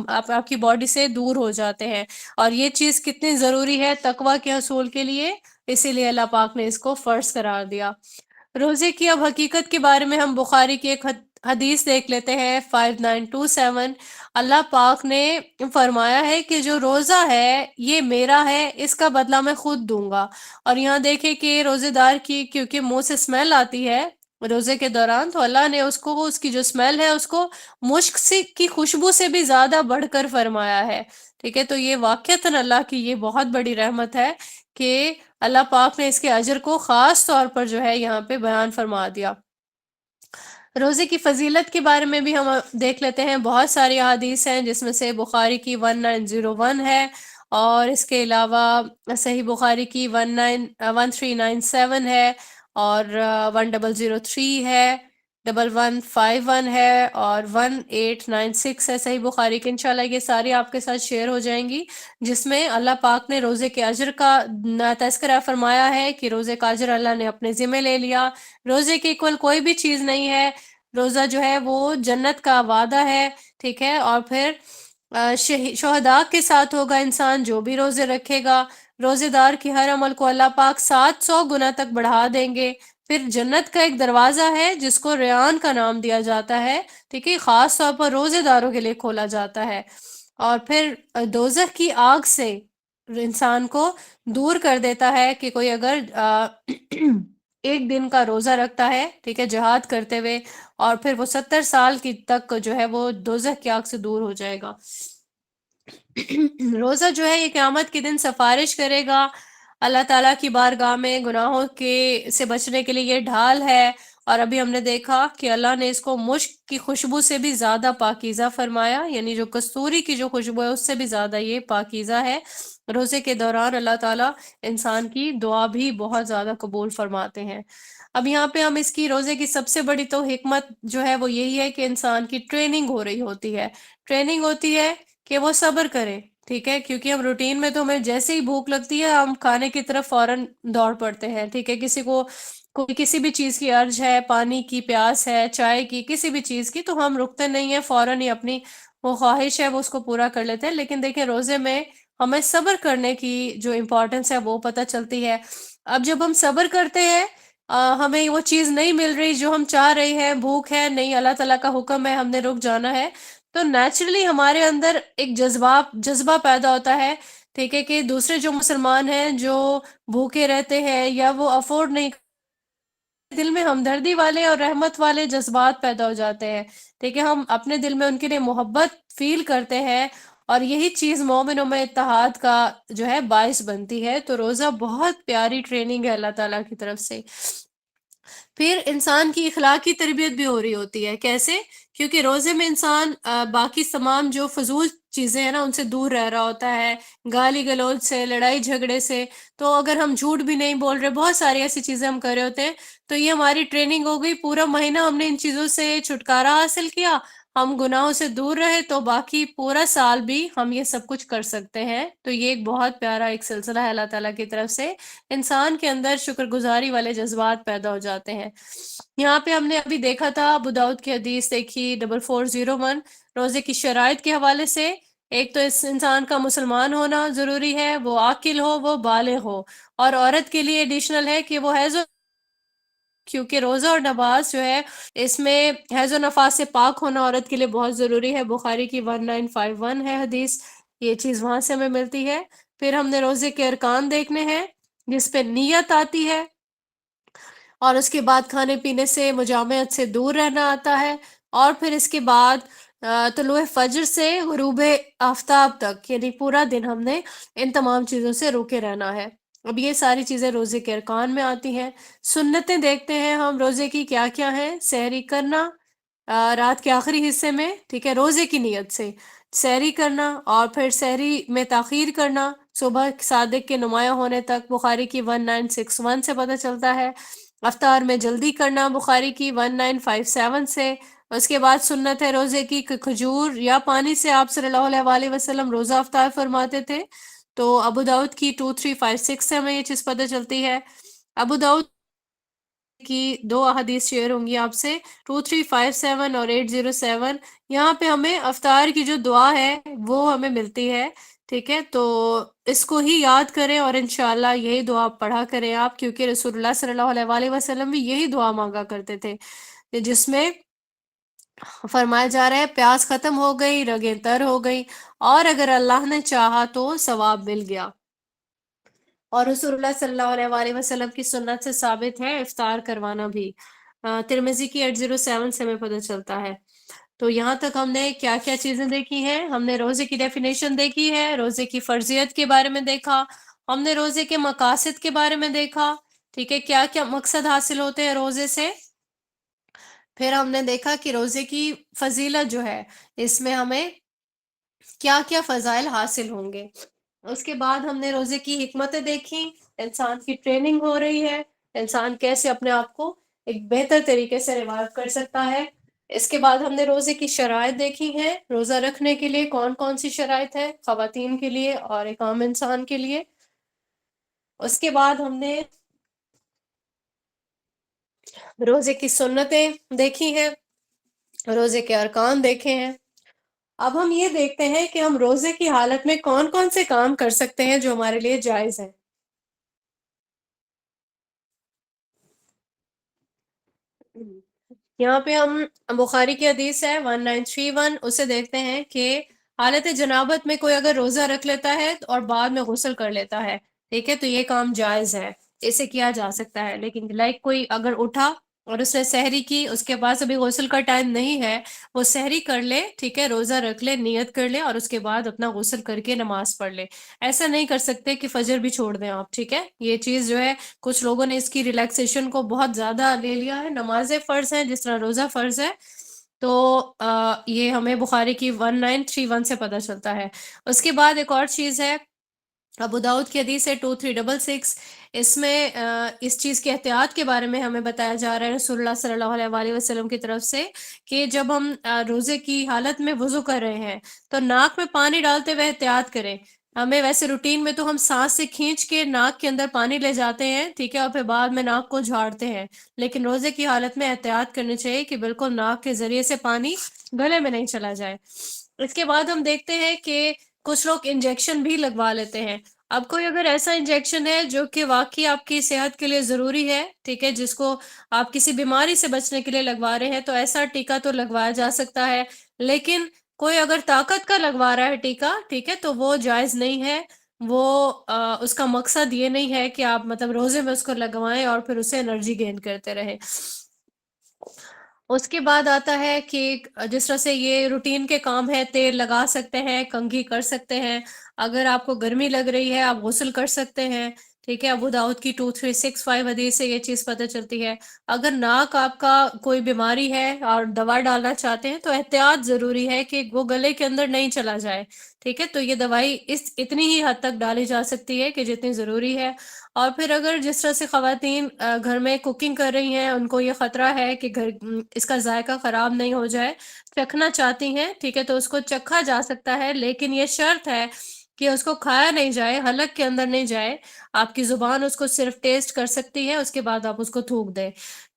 S1: آپ کی باڈی سے دور ہو جاتے ہیں، اور یہ چیز کتنی ضروری ہے تقوی کے حصول کے لیے، اسی لیے اللہ پاک نے اس کو فرض قرار دیا۔ روزے کی اب حقیقت کے بارے میں ہم بخاری کی ایک حدیث دیکھ لیتے ہیں 5927۔ اللہ پاک نے فرمایا ہے کہ جو روزہ ہے یہ میرا ہے، اس کا بدلہ میں خود دوں گا۔ اور یہاں دیکھیں کہ روزے دار کی کیونکہ منہ سے اسمیل آتی ہے روزے کے دوران، تو اللہ نے اس کی جو اسمیل ہے اس کو مشک کی خوشبو سے بھی زیادہ بڑھ کر فرمایا ہے، ٹھیک ہے، تو یہ واقعتاً اللہ کی یہ بہت بڑی رحمت ہے کہ اللہ پاک نے اس کے اجر کو خاص طور پر جو ہے یہاں پہ بیان فرما دیا۔ روزے کی فضیلت کے بارے میں بھی ہم دیکھ لیتے ہیں، بہت ساری احادیث ہیں جس میں سے بخاری کی 1901 ہے، اور اس کے علاوہ صحیح بخاری کی 1397 ہے، اور 1003 ہے، 1151 ہے، اور 1896 ہے صحیح بخاری کی۔ انشاءاللہ یہ ساری آپ کے ساتھ شیئر ہو جائیں گی، جس میں اللہ پاک نے روزے کے اجر کا تذکرہ فرمایا ہے کہ روزے کا اجر اللہ نے اپنے ذمہ لے لیا، روزے کے اکول کوئی بھی چیز نہیں ہے، روزہ جو ہے وہ جنت کا وعدہ ہے، ٹھیک ہے، اور پھر شہداء کے ساتھ ہوگا انسان جو بھی روزے رکھے گا، روزے دار کی ہر عمل کو اللہ پاک 700 گنا تک بڑھا دیں گے۔ پھر جنت کا ایک دروازہ ہے جس کو ریان کا نام دیا جاتا ہے، ٹھیک ہے، خاص طور پر روزے داروں کے لیے کھولا جاتا ہے، اور پھر دوزخ کی آگ سے انسان کو دور کر دیتا ہے کہ کوئی اگر ایک دن کا روزہ رکھتا ہے، ٹھیک ہے، جہاد کرتے ہوئے، اور پھر وہ 70 سال کی تک جو ہے وہ دوزخ کی آگ سے دور ہو جائے گا۔ روزہ جو ہے یہ قیامت کے دن سفارش کرے گا اللہ تعالیٰ کی بارگاہ میں، گناہوں سے بچنے کے لیے یہ ڈھال ہے، اور ابھی ہم نے دیکھا کہ اللہ نے اس کو مشک کی خوشبو سے بھی زیادہ پاکیزہ فرمایا، یعنی جو کستوری کی جو خوشبو ہے اس سے بھی زیادہ یہ پاکیزہ ہے۔ روزے کے دوران اللہ تعالیٰ انسان کی دعا بھی بہت زیادہ قبول فرماتے ہیں۔ اب یہاں پہ ہم اس کی روزے کی سب سے بڑی تو حکمت جو ہے وہ یہی ہے کہ انسان کی ٹریننگ ہو رہی ہوتی ہے، ٹریننگ ہوتی ہے کہ وہ صبر کرے، ٹھیک ہے، کیونکہ ہم روٹین میں تو ہمیں جیسے ہی بھوک لگتی ہے ہم کھانے کی طرف فوراً دوڑ پڑتے ہیں، ٹھیک ہے، کسی کو کوئی کسی بھی چیز کی ارج ہے، پانی کی پیاس ہے، چائے کی، کسی بھی چیز کی، تو ہم رکتے نہیں ہیں، فوراً ہی اپنی وہ خواہش ہے وہ اس کو پورا کر لیتے ہیں۔ لیکن دیکھیں روزے میں ہمیں صبر کرنے کی جو امپورٹنس ہے وہ پتہ چلتی ہے۔ اب جب ہم صبر کرتے ہیں، ہمیں وہ چیز نہیں مل رہی جو ہم چاہ رہے ہیں، بھوک ہے نہیں، اللہ تعالیٰ کا حکم ہے، ہم نے رک جانا ہے، تو نیچرلی ہمارے اندر ایک جذبہ پیدا ہوتا ہے، ٹھیک ہے، کہ دوسرے جو مسلمان ہیں جو بھوکے رہتے ہیں یا وہ افورڈ نہیں، دل میں ہمدردی والے اور رحمت والے جذبات پیدا ہو جاتے ہیں، ٹھیک ہے، ہم اپنے دل میں ان کے لیے محبت فیل کرتے ہیں، اور یہی چیز مومنوں میں اتحاد کا جو ہے باعث بنتی ہے۔ تو روزہ بہت پیاری ٹریننگ ہے اللہ تعالیٰ کی طرف سے۔ پھر انسان کی اخلاقی تربیت بھی ہو رہی ہوتی ہے، کیسے؟ کیونکہ روزے میں انسان باقی تمام جو فضول چیزیں ہیں نا ان سے دور رہ رہا ہوتا ہے، گالی گلوچ سے، لڑائی جھگڑے سے، تو اگر ہم جھوٹ بھی نہیں بول رہے، بہت ساری ایسی چیزیں ہم کر رہے ہوتے ہیں، تو یہ ہماری ٹریننگ ہو گئی، پورا مہینہ ہم نے ان چیزوں سے چھٹکارا حاصل کیا، ہم گناہوں سے دور رہے، تو باقی پورا سال بھی ہم یہ سب کچھ کر سکتے ہیں۔ تو یہ ایک بہت پیارا ایک سلسلہ ہے اللہ تعالیٰ کی طرف سے، انسان کے اندر شکر گزاری والے جذبات پیدا ہو جاتے ہیں۔ یہاں پہ ہم نے ابھی دیکھا تھا، ابو داؤد کی حدیث دیکھی 4401، روزے کی شرائط کے حوالے سے، ایک تو اس انسان کا مسلمان ہونا ضروری ہے، وہ عاقل ہو، وہ بالغ ہو، اور عورت کے لیے ایڈیشنل ہے کہ وہ حیض کیونکہ روزہ اور نماز جو ہے اس میں حیض و نفاس سے پاک ہونا عورت کے لیے بہت ضروری ہے، بخاری کی 1951 ہے حدیث، یہ چیز وہاں سے ہمیں ملتی ہے۔ پھر ہم نے روزے کے ارکان دیکھنے ہیں، جس پہ نیت آتی ہے، اور اس کے بعد کھانے پینے سے مجامعت سے دور رہنا آتا ہے، اور پھر اس کے بعد طلوع فجر سے غروب آفتاب تک، یعنی پورا دن ہم نے ان تمام چیزوں سے روکے رہنا ہے۔ اب یہ ساری چیزیں روزے کے ارکان میں آتی ہیں۔ سنتیں دیکھتے ہیں ہم روزے کی کیا کیا ہیں، سحری کرنا رات کے آخری حصے میں، ٹھیک ہے، روزے کی نیت سے سحری کرنا، اور پھر سحری میں تاخیر کرنا صبح صادق کے نمایاں ہونے تک، بخاری کی 1961 سے پتہ چلتا ہے۔ افطار میں جلدی کرنا، بخاری کی 1957 سے۔ اس کے بعد سنت ہے روزے کی کہ کھجور یا پانی سے آپ صلی اللہ علیہ وآلہ وسلم روزہ افطار فرماتے تھے، تو ابو داؤد کی 2356 سے ہمیں یہ چیز پتہ چلتی ہے۔ ابو داؤد کی 2 احادیث شیئر ہوں گی آپ سے، 2357 اور 807، یہاں پہ ہمیں افطار کی جو دعا ہے وہ ہمیں ملتی ہے، ٹھیک ہے، تو اس کو ہی یاد کریں، اور انشاءاللہ یہی دعا پڑھا کریں آپ، کیونکہ رسول اللہ صلی اللہ علیہ وآلہ وسلم بھی یہی دعا مانگا کرتے تھے، جس میں فرمایا جا رہا ہے پیاس ختم ہو گئی، رگیں تر ہو گئی، اور اگر اللہ نے چاہا تو ثواب مل گیا۔ اور رسول اللہ صلی اللہ علیہ وآلہ وسلم کی سنت سے ثابت ہے افطار کروانا بھی، ترمذی کی 807 سے ہمیں پتہ چلتا ہے۔ تو یہاں تک ہم نے کیا کیا چیزیں دیکھی ہیں، ہم نے روزے کی ڈیفینیشن دیکھی ہے، روزے کی فرضیت کے بارے میں دیکھا، ہم نے روزے کے مقاصد کے بارے میں دیکھا، ٹھیک ہے، کیا کیا مقصد حاصل ہوتے ہیں روزے سے۔ پھر ہم نے دیکھا کہ روزے کی فضیلت جو ہے اس میں ہمیں کیا کیا فضائل حاصل ہوں گے۔ اس کے بعد ہم نے روزے کی حکمتیں دیکھی، انسان کی ٹریننگ ہو رہی ہے، انسان کیسے اپنے آپ کو ایک بہتر طریقے سے ریوائو کر سکتا ہے۔ اس کے بعد ہم نے روزے کی شرائط دیکھی ہیں، روزہ رکھنے کے لیے کون کون سی شرائط ہے، خواتین کے لیے اور ایک عام انسان کے لیے۔ اس کے بعد ہم نے روزے کی سنتیں دیکھی ہیں، روزے کے ارکان دیکھے ہیں۔ اب ہم یہ دیکھتے ہیں کہ ہم روزے کی حالت میں کون کون سے کام کر سکتے ہیں جو ہمارے لیے جائز ہیں۔ یہاں پہ ہم بخاری کی حدیث ہے 1931، اسے دیکھتے ہیں کہ حالت جنابت میں کوئی اگر روزہ رکھ لیتا ہے اور بعد میں غسل کر لیتا ہے، ٹھیک ہے، تو یہ کام جائز ہے، اسے کیا جا سکتا ہے۔ لیکن کوئی اگر اٹھا اور اس نے سحری کی، اس کے پاس ابھی غسل کا ٹائم نہیں ہے، وہ سحری کر لے، ٹھیک ہے، روزہ رکھ لے، نیت کر لے، اور اس کے بعد اپنا غسل کر کے نماز پڑھ لے۔ ایسا نہیں کر سکتے کہ فجر بھی چھوڑ دیں آپ، ٹھیک ہے، یہ چیز جو ہے کچھ لوگوں نے اس کی ریلیکسیشن کو بہت زیادہ لے لیا ہے، نمازیں فرض ہیں جس طرح روزہ فرض ہے، تو یہ ہمیں بخاری کی 1931 سے پتہ چلتا ہے۔ اس کے بعد ایک اور چیز ہے، ابو داؤد کی حدیث ہے 2366، اس میں اس چیز کے احتیاط کے بارے میں ہمیں بتایا جا رہا ہے رسول اللہ صلی اللہ علیہ وآلہ وسلم کی طرف سے، کہ جب ہم روزے کی حالت میں وضو کر رہے ہیں تو ناک میں پانی ڈالتے ہوئے احتیاط کریں۔ ہمیں ویسے روٹین میں تو ہم سانس سے کھینچ کے ناک کے اندر پانی لے جاتے ہیں، ٹھیک ہے، اور پھر بعد میں ناک کو جھاڑتے ہیں، لیکن روزے کی حالت میں احتیاط کرنی چاہیے کہ بالکل ناک کے ذریعے سے پانی گلے میں نہیں چلا جائے۔ اس کے بعد ہم دیکھتے ہیں کہ کچھ لوگ انجیکشن بھی لگوا لیتے ہیں۔ اب کوئی اگر ایسا انجیکشن ہے جو کہ واقعی آپ کی صحت کے لیے ضروری ہے، ٹھیک ہے، جس کو آپ کسی بیماری سے بچنے کے لیے لگوا رہے ہیں، تو ایسا ٹیکہ تو لگوایا جا سکتا ہے۔ لیکن کوئی اگر طاقت کا لگوا رہا ہے ٹیکہ، ٹھیک ہے، تو وہ جائز نہیں ہے۔ وہ اس کا مقصد یہ نہیں ہے کہ آپ مطلب روزے میں اس کو لگوائیں اور پھر اسے انرجی گین کرتے رہیں۔ اس کے بعد آتا ہے کہ جس طرح سے یہ روٹین کے کام ہے، تیل لگا سکتے ہیں، کنگھی کر سکتے ہیں، اگر آپ کو گرمی لگ رہی ہے آپ غسل کر سکتے ہیں، ٹھیک ہے۔ ابو داؤد کی 2365 حدیث سے یہ چیز پتہ چلتی ہے۔ اگر ناک آپ کا کوئی بیماری ہے اور دوا ڈالنا چاہتے ہیں تو احتیاط ضروری ہے کہ وہ گلے کے اندر نہیں چلا جائے، ٹھیک ہے۔ تو یہ دوائی اتنی ہی حد تک ڈالی جا سکتی ہے کہ جتنی ضروری ہے۔ اور پھر اگر جس طرح سے خواتین گھر میں کوکنگ کر رہی ہیں، ان کو یہ خطرہ ہے کہ اس کا ذائقہ خراب نہیں ہو جائے، چکھنا چاہتی ہیں، ٹھیک ہے، تو اس کو چکھا جا سکتا ہے، لیکن یہ شرط ہے کہ اس کو کھایا نہیں جائے، حلق کے اندر نہیں جائے۔ آپ کی زبان اس کو صرف ٹیسٹ کر سکتی ہے، اس کے بعد آپ اس کو تھوک دیں۔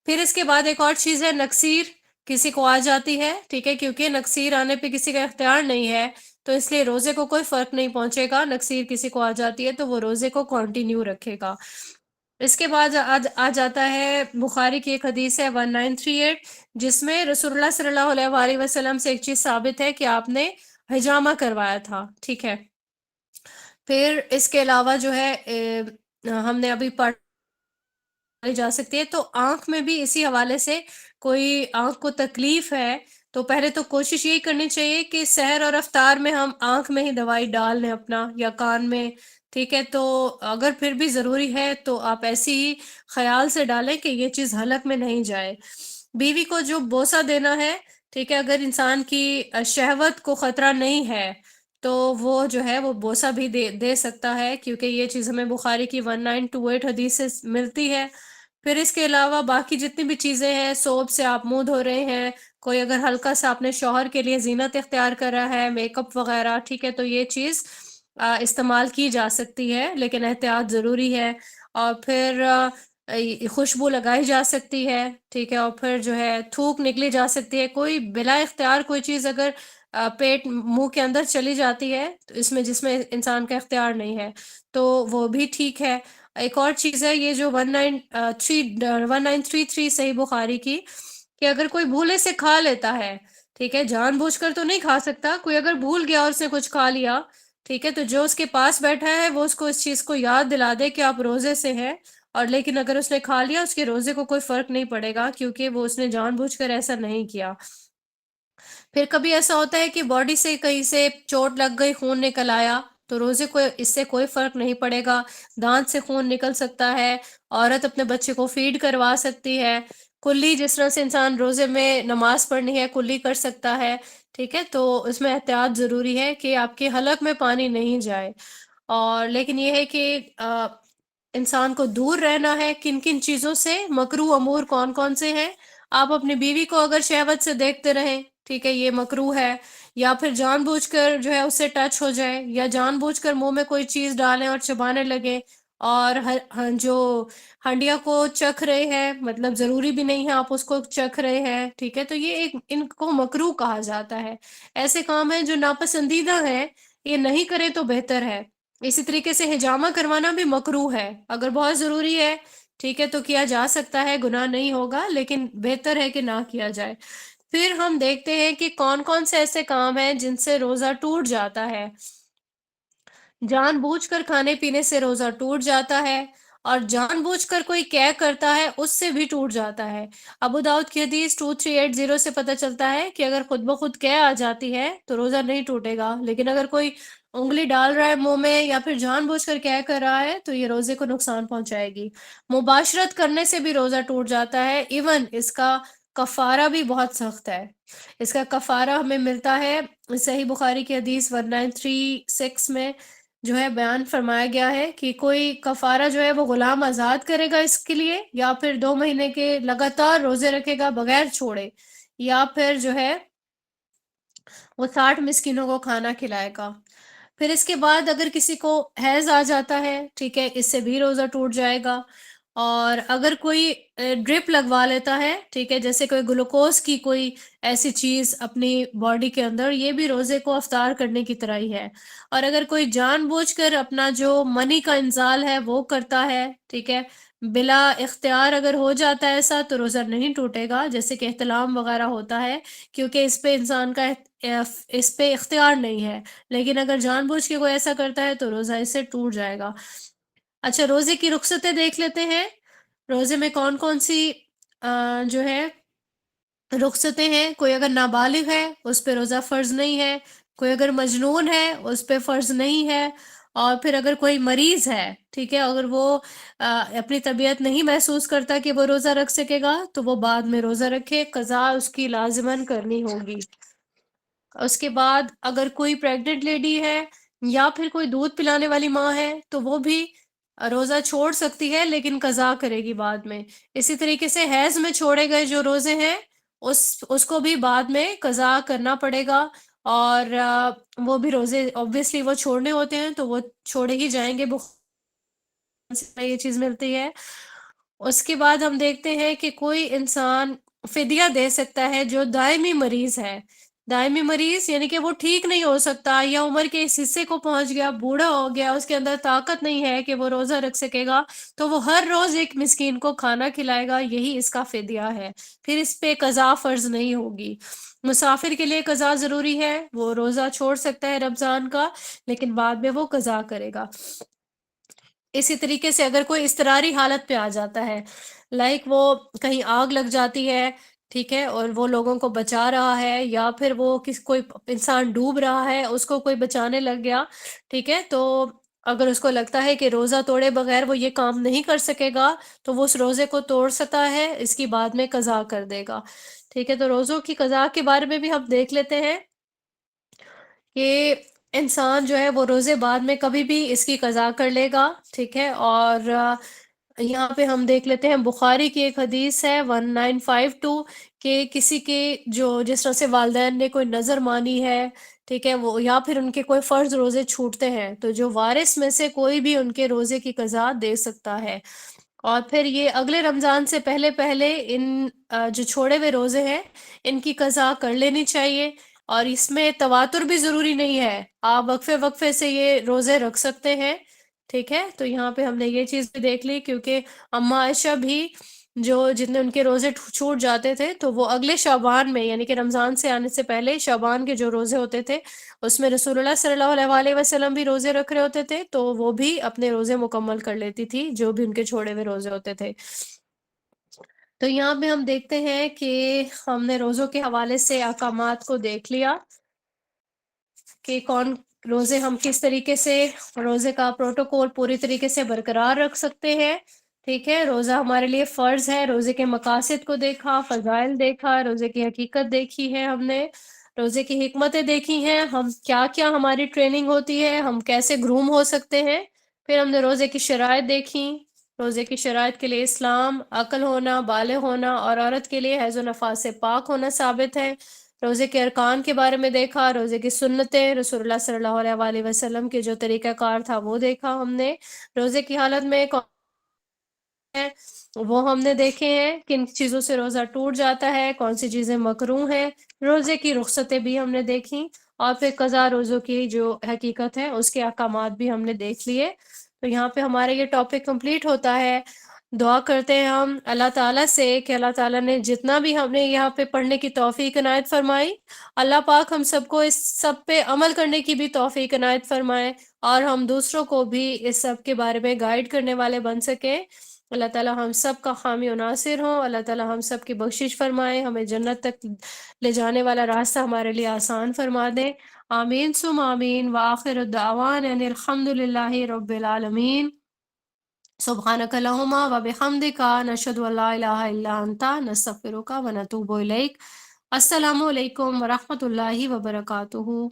S1: پھر اس کے بعد ایک اور چیز ہے، نکسیر کسی کو آ جاتی ہے، ٹھیک ہے، کیونکہ نکسیر آنے پہ کسی کا اختیار نہیں ہے، تو اس لیے روزے کو کوئی فرق نہیں پہنچے گا۔ نکسیر کسی کو آ جاتی ہے تو وہ روزے کو کنٹینیو رکھے گا۔ اس کے بعد آ جاتا ہے بخاری کی ایک حدیث ہے 1938، جس میں رسول اللہ صلی اللہ علیہ وآلہ وسلم سے ایک چیز ثابت ہے کہ آپ نے حجامہ کروایا تھا، ٹھیک ہے۔ پھر اس کے علاوہ جو ہے ہم نے ابھی جا سکتی ہے، تو آنکھ میں بھی اسی حوالے سے کوئی آنکھ کو تکلیف ہے تو پہلے تو کوشش یہی کرنی چاہیے کہ سحر اور افطار میں ہم آنکھ میں ہی دوائی ڈال لیں اپنا، یا کان میں، ٹھیک ہے۔ تو اگر پھر بھی ضروری ہے تو آپ ایسی ہی خیال سے ڈالیں کہ یہ چیز حلق میں نہیں جائے۔ بیوی کو جو بوسہ دینا ہے، ٹھیک ہے، اگر انسان کی شہوت کو خطرہ نہیں ہے تو وہ جو ہے وہ بوسہ بھی دے سکتا ہے، کیونکہ یہ چیز ہمیں بخاری کی 1928 حدیث سے ملتی ہے۔ پھر اس کے علاوہ باقی جتنی بھی چیزیں ہیں، سوپ سے آپ منہ دھو رہے ہیں، کوئی اگر ہلکا سا اپنے شوہر کے لیے زینت اختیار کر رہا ہے، میک اپ وغیرہ، ٹھیک ہے، تو یہ چیز استعمال کی جا سکتی ہے، لیکن احتیاط ضروری ہے۔ اور پھر خوشبو لگائی جا سکتی ہے، ٹھیک ہے، اور پھر جو ہے تھوک نکلی جا سکتی ہے۔ کوئی بلا اختیار کوئی چیز اگر پیٹ منہ کے اندر چلی جاتی ہے تو جس میں انسان کا اختیار نہیں ہے تو وہ بھی ٹھیک ہے۔ ایک اور چیز ہے یہ جو 1933 صحیح بخاری کی، کہ اگر کوئی بھولے سے کھا لیتا ہے، ٹھیک ہے، جان بوجھ کر تو نہیں کھا سکتا، کوئی اگر بھول گیا اور اس نے کچھ کھا لیا، ٹھیک ہے، تو جو اس کے پاس بیٹھا ہے وہ اس کو اس چیز کو یاد دلا دے کہ آپ روزے سے ہیں، اور لیکن اگر اس نے کھا لیا اس کے روزے کو کوئی فرق نہیں پڑے گا، کیونکہ وہ اس نے جان بوجھ کر ایسا نہیں کیا۔ پھر کبھی ایسا ہوتا ہے کہ باڈی سے کہیں سے چوٹ لگ گئی، خون نکل آیا، تو روزے کو اس سے کوئی فرق نہیں پڑے گا۔ دانت سے خون نکل سکتا ہے، عورت اپنے بچے کو فیڈ کروا سکتی ہے، کلی جس طرح سے انسان روزے میں نماز پڑھنی ہے کلی کر سکتا ہے، ٹھیک ہے۔ تو اس میں احتیاط ضروری ہے کہ آپ کے حلق میں پانی نہیں جائے۔ اور لیکن یہ ہے کہ انسان کو دور رہنا ہے کن کن چیزوں سے، مکروہ امور کون کون سے ہیں۔ آپ اپنی بیوی کو اگر شہوت سے دیکھتے رہیں، ٹھیک ہے، یہ مکروہ ہے، یا پھر جان بوجھ کر جو ہے اس سے ٹچ ہو جائے، یا جان بوجھ کر منہ میں کوئی چیز ڈالیں اور چبانے لگے، اور جو ہنڈیا کو چکھ رہے ہیں، مطلب ضروری بھی نہیں ہے آپ اس کو چکھ رہے ہیں، ٹھیک ہے، تو یہ ان کو مکروہ کہا جاتا ہے۔ ایسے کام ہیں جو ناپسندیدہ ہیں، یہ نہیں کرے تو بہتر ہے۔ اسی طریقے سے حجامہ کروانا بھی مکروہ ہے، اگر بہت ضروری ہے، ٹھیک ہے، تو کیا جا سکتا ہے، گناہ نہیں ہوگا، لیکن بہتر ہے کہ نہ کیا جائے۔ پھر ہم دیکھتے ہیں کہ کون کون سے ایسے کام ہیں جن سے روزہ ٹوٹ جاتا ہے۔ جان بوجھ کر کھانے پینے سے روزہ ٹوٹ جاتا ہے، اور جان بوجھ کر کوئی کیا کرتا ہے اس سے بھی ٹوٹ جاتا ہے۔ ابو داؤد کی حدیث 2380 سے پتہ چلتا ہے کہ اگر خود بخود کیا آ جاتی ہے تو روزہ نہیں ٹوٹے گا، لیکن اگر کوئی انگلی ڈال رہا ہے منہ میں یا پھر جان بوجھ کر کیا کر رہا ہے تو یہ روزے کو نقصان پہنچائے گی۔ مباشرت کرنے سے بھی روزہ ٹوٹ جاتا ہے، ایون اس کا کفارہ بھی بہت سخت ہے۔ اس کا کفارہ ہمیں ملتا ہے صحیح بخاری کی حدیث 1936 میں جو ہے بیان فرمایا گیا ہے کہ کوئی کفارہ جو ہے وہ غلام آزاد کرے گا اس کے لیے، یا پھر 2 مہینے کے لگاتار روزے رکھے گا بغیر چھوڑے، یا پھر جو ہے وہ 60 مسکینوں کو کھانا کھلائے گا۔ پھر اس کے بعد اگر کسی کو حیض آ جاتا ہے، ٹھیک ہے، اس سے بھی روزہ ٹوٹ جائے گا۔ اور اگر کوئی ڈرپ لگوا لیتا ہے، ٹھیک ہے، جیسے کوئی گلوکوز کی کوئی ایسی چیز اپنی باڈی کے اندر، یہ بھی روزے کو افطار کرنے کی طرح ہی ہے۔ اور اگر کوئی جان بوجھ کر اپنا جو منی کا انزال ہے وہ کرتا ہے، ٹھیک ہے، بلا اختیار اگر ہو جاتا ہے ایسا، تو روزہ نہیں ٹوٹے گا، جیسے کہ احتلام وغیرہ ہوتا ہے، کیونکہ اس پہ انسان کا اس پہ اختیار نہیں ہے۔ لیکن اگر جان بوجھ کے کوئی ایسا کرتا ہے تو روزہ اس سے ٹوٹ جائے گا۔ اچھا، روزے کی رخصتیں دیکھ لیتے ہیں۔ روزے میں کون کون سی جو ہے رخصتیں ہیں۔ کوئی اگر نابالغ ہے اس پہ روزہ فرض نہیں ہے، کوئی اگر مجنون ہے اس پہ فرض نہیں ہے، اور پھر اگر کوئی مریض ہے، ٹھیک ہے، اگر وہ اپنی طبیعت نہیں محسوس کرتا کہ وہ روزہ رکھ سکے گا تو وہ بعد میں روزہ رکھے، قضا اس کی لازماً کرنی ہوگی۔ اس کے بعد اگر کوئی پریگننٹ لیڈی ہے یا پھر کوئی دودھ پلانے والی ماں ہے تو وہ بھی روزہ چھوڑ سکتی ہے، لیکن قضا کرے گی بعد میں۔ اسی طریقے سے حیض میں چھوڑے گئے جو روزے ہیں اس کو بھی بعد میں قضا کرنا پڑے گا، اور وہ بھی روزے obviously وہ چھوڑنے ہوتے ہیں تو وہ چھوڑے ہی جائیں گے، بخاری میں یہ چیز ملتی ہے۔ اس کے بعد ہم دیکھتے ہیں کہ کوئی انسان فدیہ دے سکتا ہے جو دائمی مریض ہے۔ دائمی مریض یعنی کہ وہ ٹھیک نہیں ہو سکتا، یا عمر کے اس حصے کو پہنچ گیا، بوڑھا ہو گیا، اس کے اندر طاقت نہیں ہے کہ وہ روزہ رکھ سکے گا، تو وہ ہر روز ایک مسکین کو کھانا کھلائے گا، یہی اس کا فدیہ ہے، پھر اس پہ قضا فرض نہیں ہوگی۔ مسافر کے لیے قضا ضروری ہے، وہ روزہ چھوڑ سکتا ہے رمضان کا، لیکن بعد میں وہ قضا کرے گا۔ اسی طریقے سے اگر کوئی اضطراری حالت پہ آ جاتا ہے، لائک وہ کہیں آگ لگ جاتی ہے، ٹھیک ہے، اور وہ لوگوں کو بچا رہا ہے، یا پھر وہ کوئی انسان ڈوب رہا ہے، اس کو کوئی بچانے لگ گیا، ٹھیک ہے، تو اگر اس کو لگتا ہے کہ روزہ توڑے بغیر وہ یہ کام نہیں کر سکے گا تو وہ اس روزے کو توڑ سکتا ہے، اس کی بعد میں قضا کر دے گا، ٹھیک ہے۔ تو روزوں کی قضا کے بارے میں بھی ہم دیکھ لیتے ہیں کہ انسان جو ہے وہ روزے بعد میں کبھی بھی اس کی قضا کر لے گا، ٹھیک ہے۔ اور یہاں پہ ہم دیکھ لیتے ہیں، بخاری کی ایک حدیث ہے 1952 کہ کسی کے جو جس طرح سے والدین نے کوئی نظر مانی ہے، ٹھیک ہے، وہ یا پھر ان کے کوئی فرض روزے چھوٹتے ہیں تو جو وارث میں سے کوئی بھی ان کے روزے کی قضا دے سکتا ہے، اور پھر یہ اگلے رمضان سے پہلے پہلے ان جو چھوڑے ہوئے روزے ہیں ان کی قضا کر لینی چاہیے، اور اس میں تواتر بھی ضروری نہیں ہے، آپ وقفے وقفے سے یہ روزے رکھ سکتے ہیں، ٹھیک ہے۔ تو یہاں پہ ہم نے یہ چیز بھی دیکھ لی، کیونکہ اماں عائشہ بھی جو جتنے ان کے روزے چھوٹ جاتے تھے تو وہ اگلے شعبان میں، یعنی کہ رمضان سے آنے سے پہلے شعبان کے جو روزے ہوتے تھے اس میں رسول اللہ صلی اللہ علیہ وسلم بھی روزے رکھ رہے ہوتے تھے، تو وہ بھی اپنے روزے مکمل کر لیتی تھی جو بھی ان کے چھوڑے ہوئے روزے ہوتے تھے۔ تو یہاں پہ ہم دیکھتے ہیں کہ ہم نے روزوں کے حوالے سے احکامات کو دیکھ لیا کہ کون روزے ہم کس طریقے سے روزے کا پروٹوکول پوری طریقے سے برقرار رکھ سکتے ہیں، ٹھیک ہے۔ روزہ ہمارے لیے فرض ہے، روزے کے مقاصد کو دیکھا، فضائل دیکھا، روزے کی حقیقت دیکھی ہے ہم نے، روزے کی حکمتیں دیکھی ہیں، ہم کیا کیا ہماری ٹریننگ ہوتی ہے، ہم کیسے گروم ہو سکتے ہیں، پھر ہم نے روزے کی شرائط دیکھی۔ روزے کی شرائط کے لیے اسلام، عقل ہونا، بالغ ہونا، اور عورت کے لیے حیض و نفاس سے پاک ہونا ثابت ہے۔ روزے کے ارکان کے بارے میں دیکھا، روزے کی سنتیں، رسول اللہ صلی اللہ علیہ وسلم کے جو طریقہ کار تھا وہ دیکھا ہم نے۔ روزے کی حالت میں ہے وہ ہم نے دیکھے ہیں، کن چیزوں سے روزہ ٹوٹ جاتا ہے، کون سی چیزیں مکروہ ہیں، روزے کی رخصتیں بھی ہم نے دیکھی، اور پھر قضا روزوں کی جو حقیقت ہے اس کے احکامات بھی ہم نے دیکھ لیے۔ تو یہاں پہ ہمارا یہ ٹاپک کمپلیٹ ہوتا ہے۔ دعا کرتے ہیں ہم اللہ تعالیٰ سے کہ اللہ تعالیٰ نے جتنا بھی ہم نے یہاں پہ پڑھنے کی توفیق عنایت فرمائی، اللہ پاک ہم سب کو اس سب پہ عمل کرنے کی بھی توفیق عنایت فرمائے، اور ہم دوسروں کو بھی اس سب کے بارے میں گائیڈ کرنے والے بن سکیں۔ اللہ تعالیٰ ہم سب کا حامی و ناصر ہوں، اللہ تعالیٰ ہم سب کی بخشش فرمائے، ہمیں جنت تک لے جانے والا راستہ ہمارے لیے آسان فرما دے۔ آمین ثم آمین، وآخر الدعوان ان الحمد للہ رب العالمین۔ سبحانک اللہم وبحمدک، نشہد ان لا الہ الا انت، نستغفرک ونتوب الیک۔ السلام علیکم ورحمۃ اللہ وبرکاتہ۔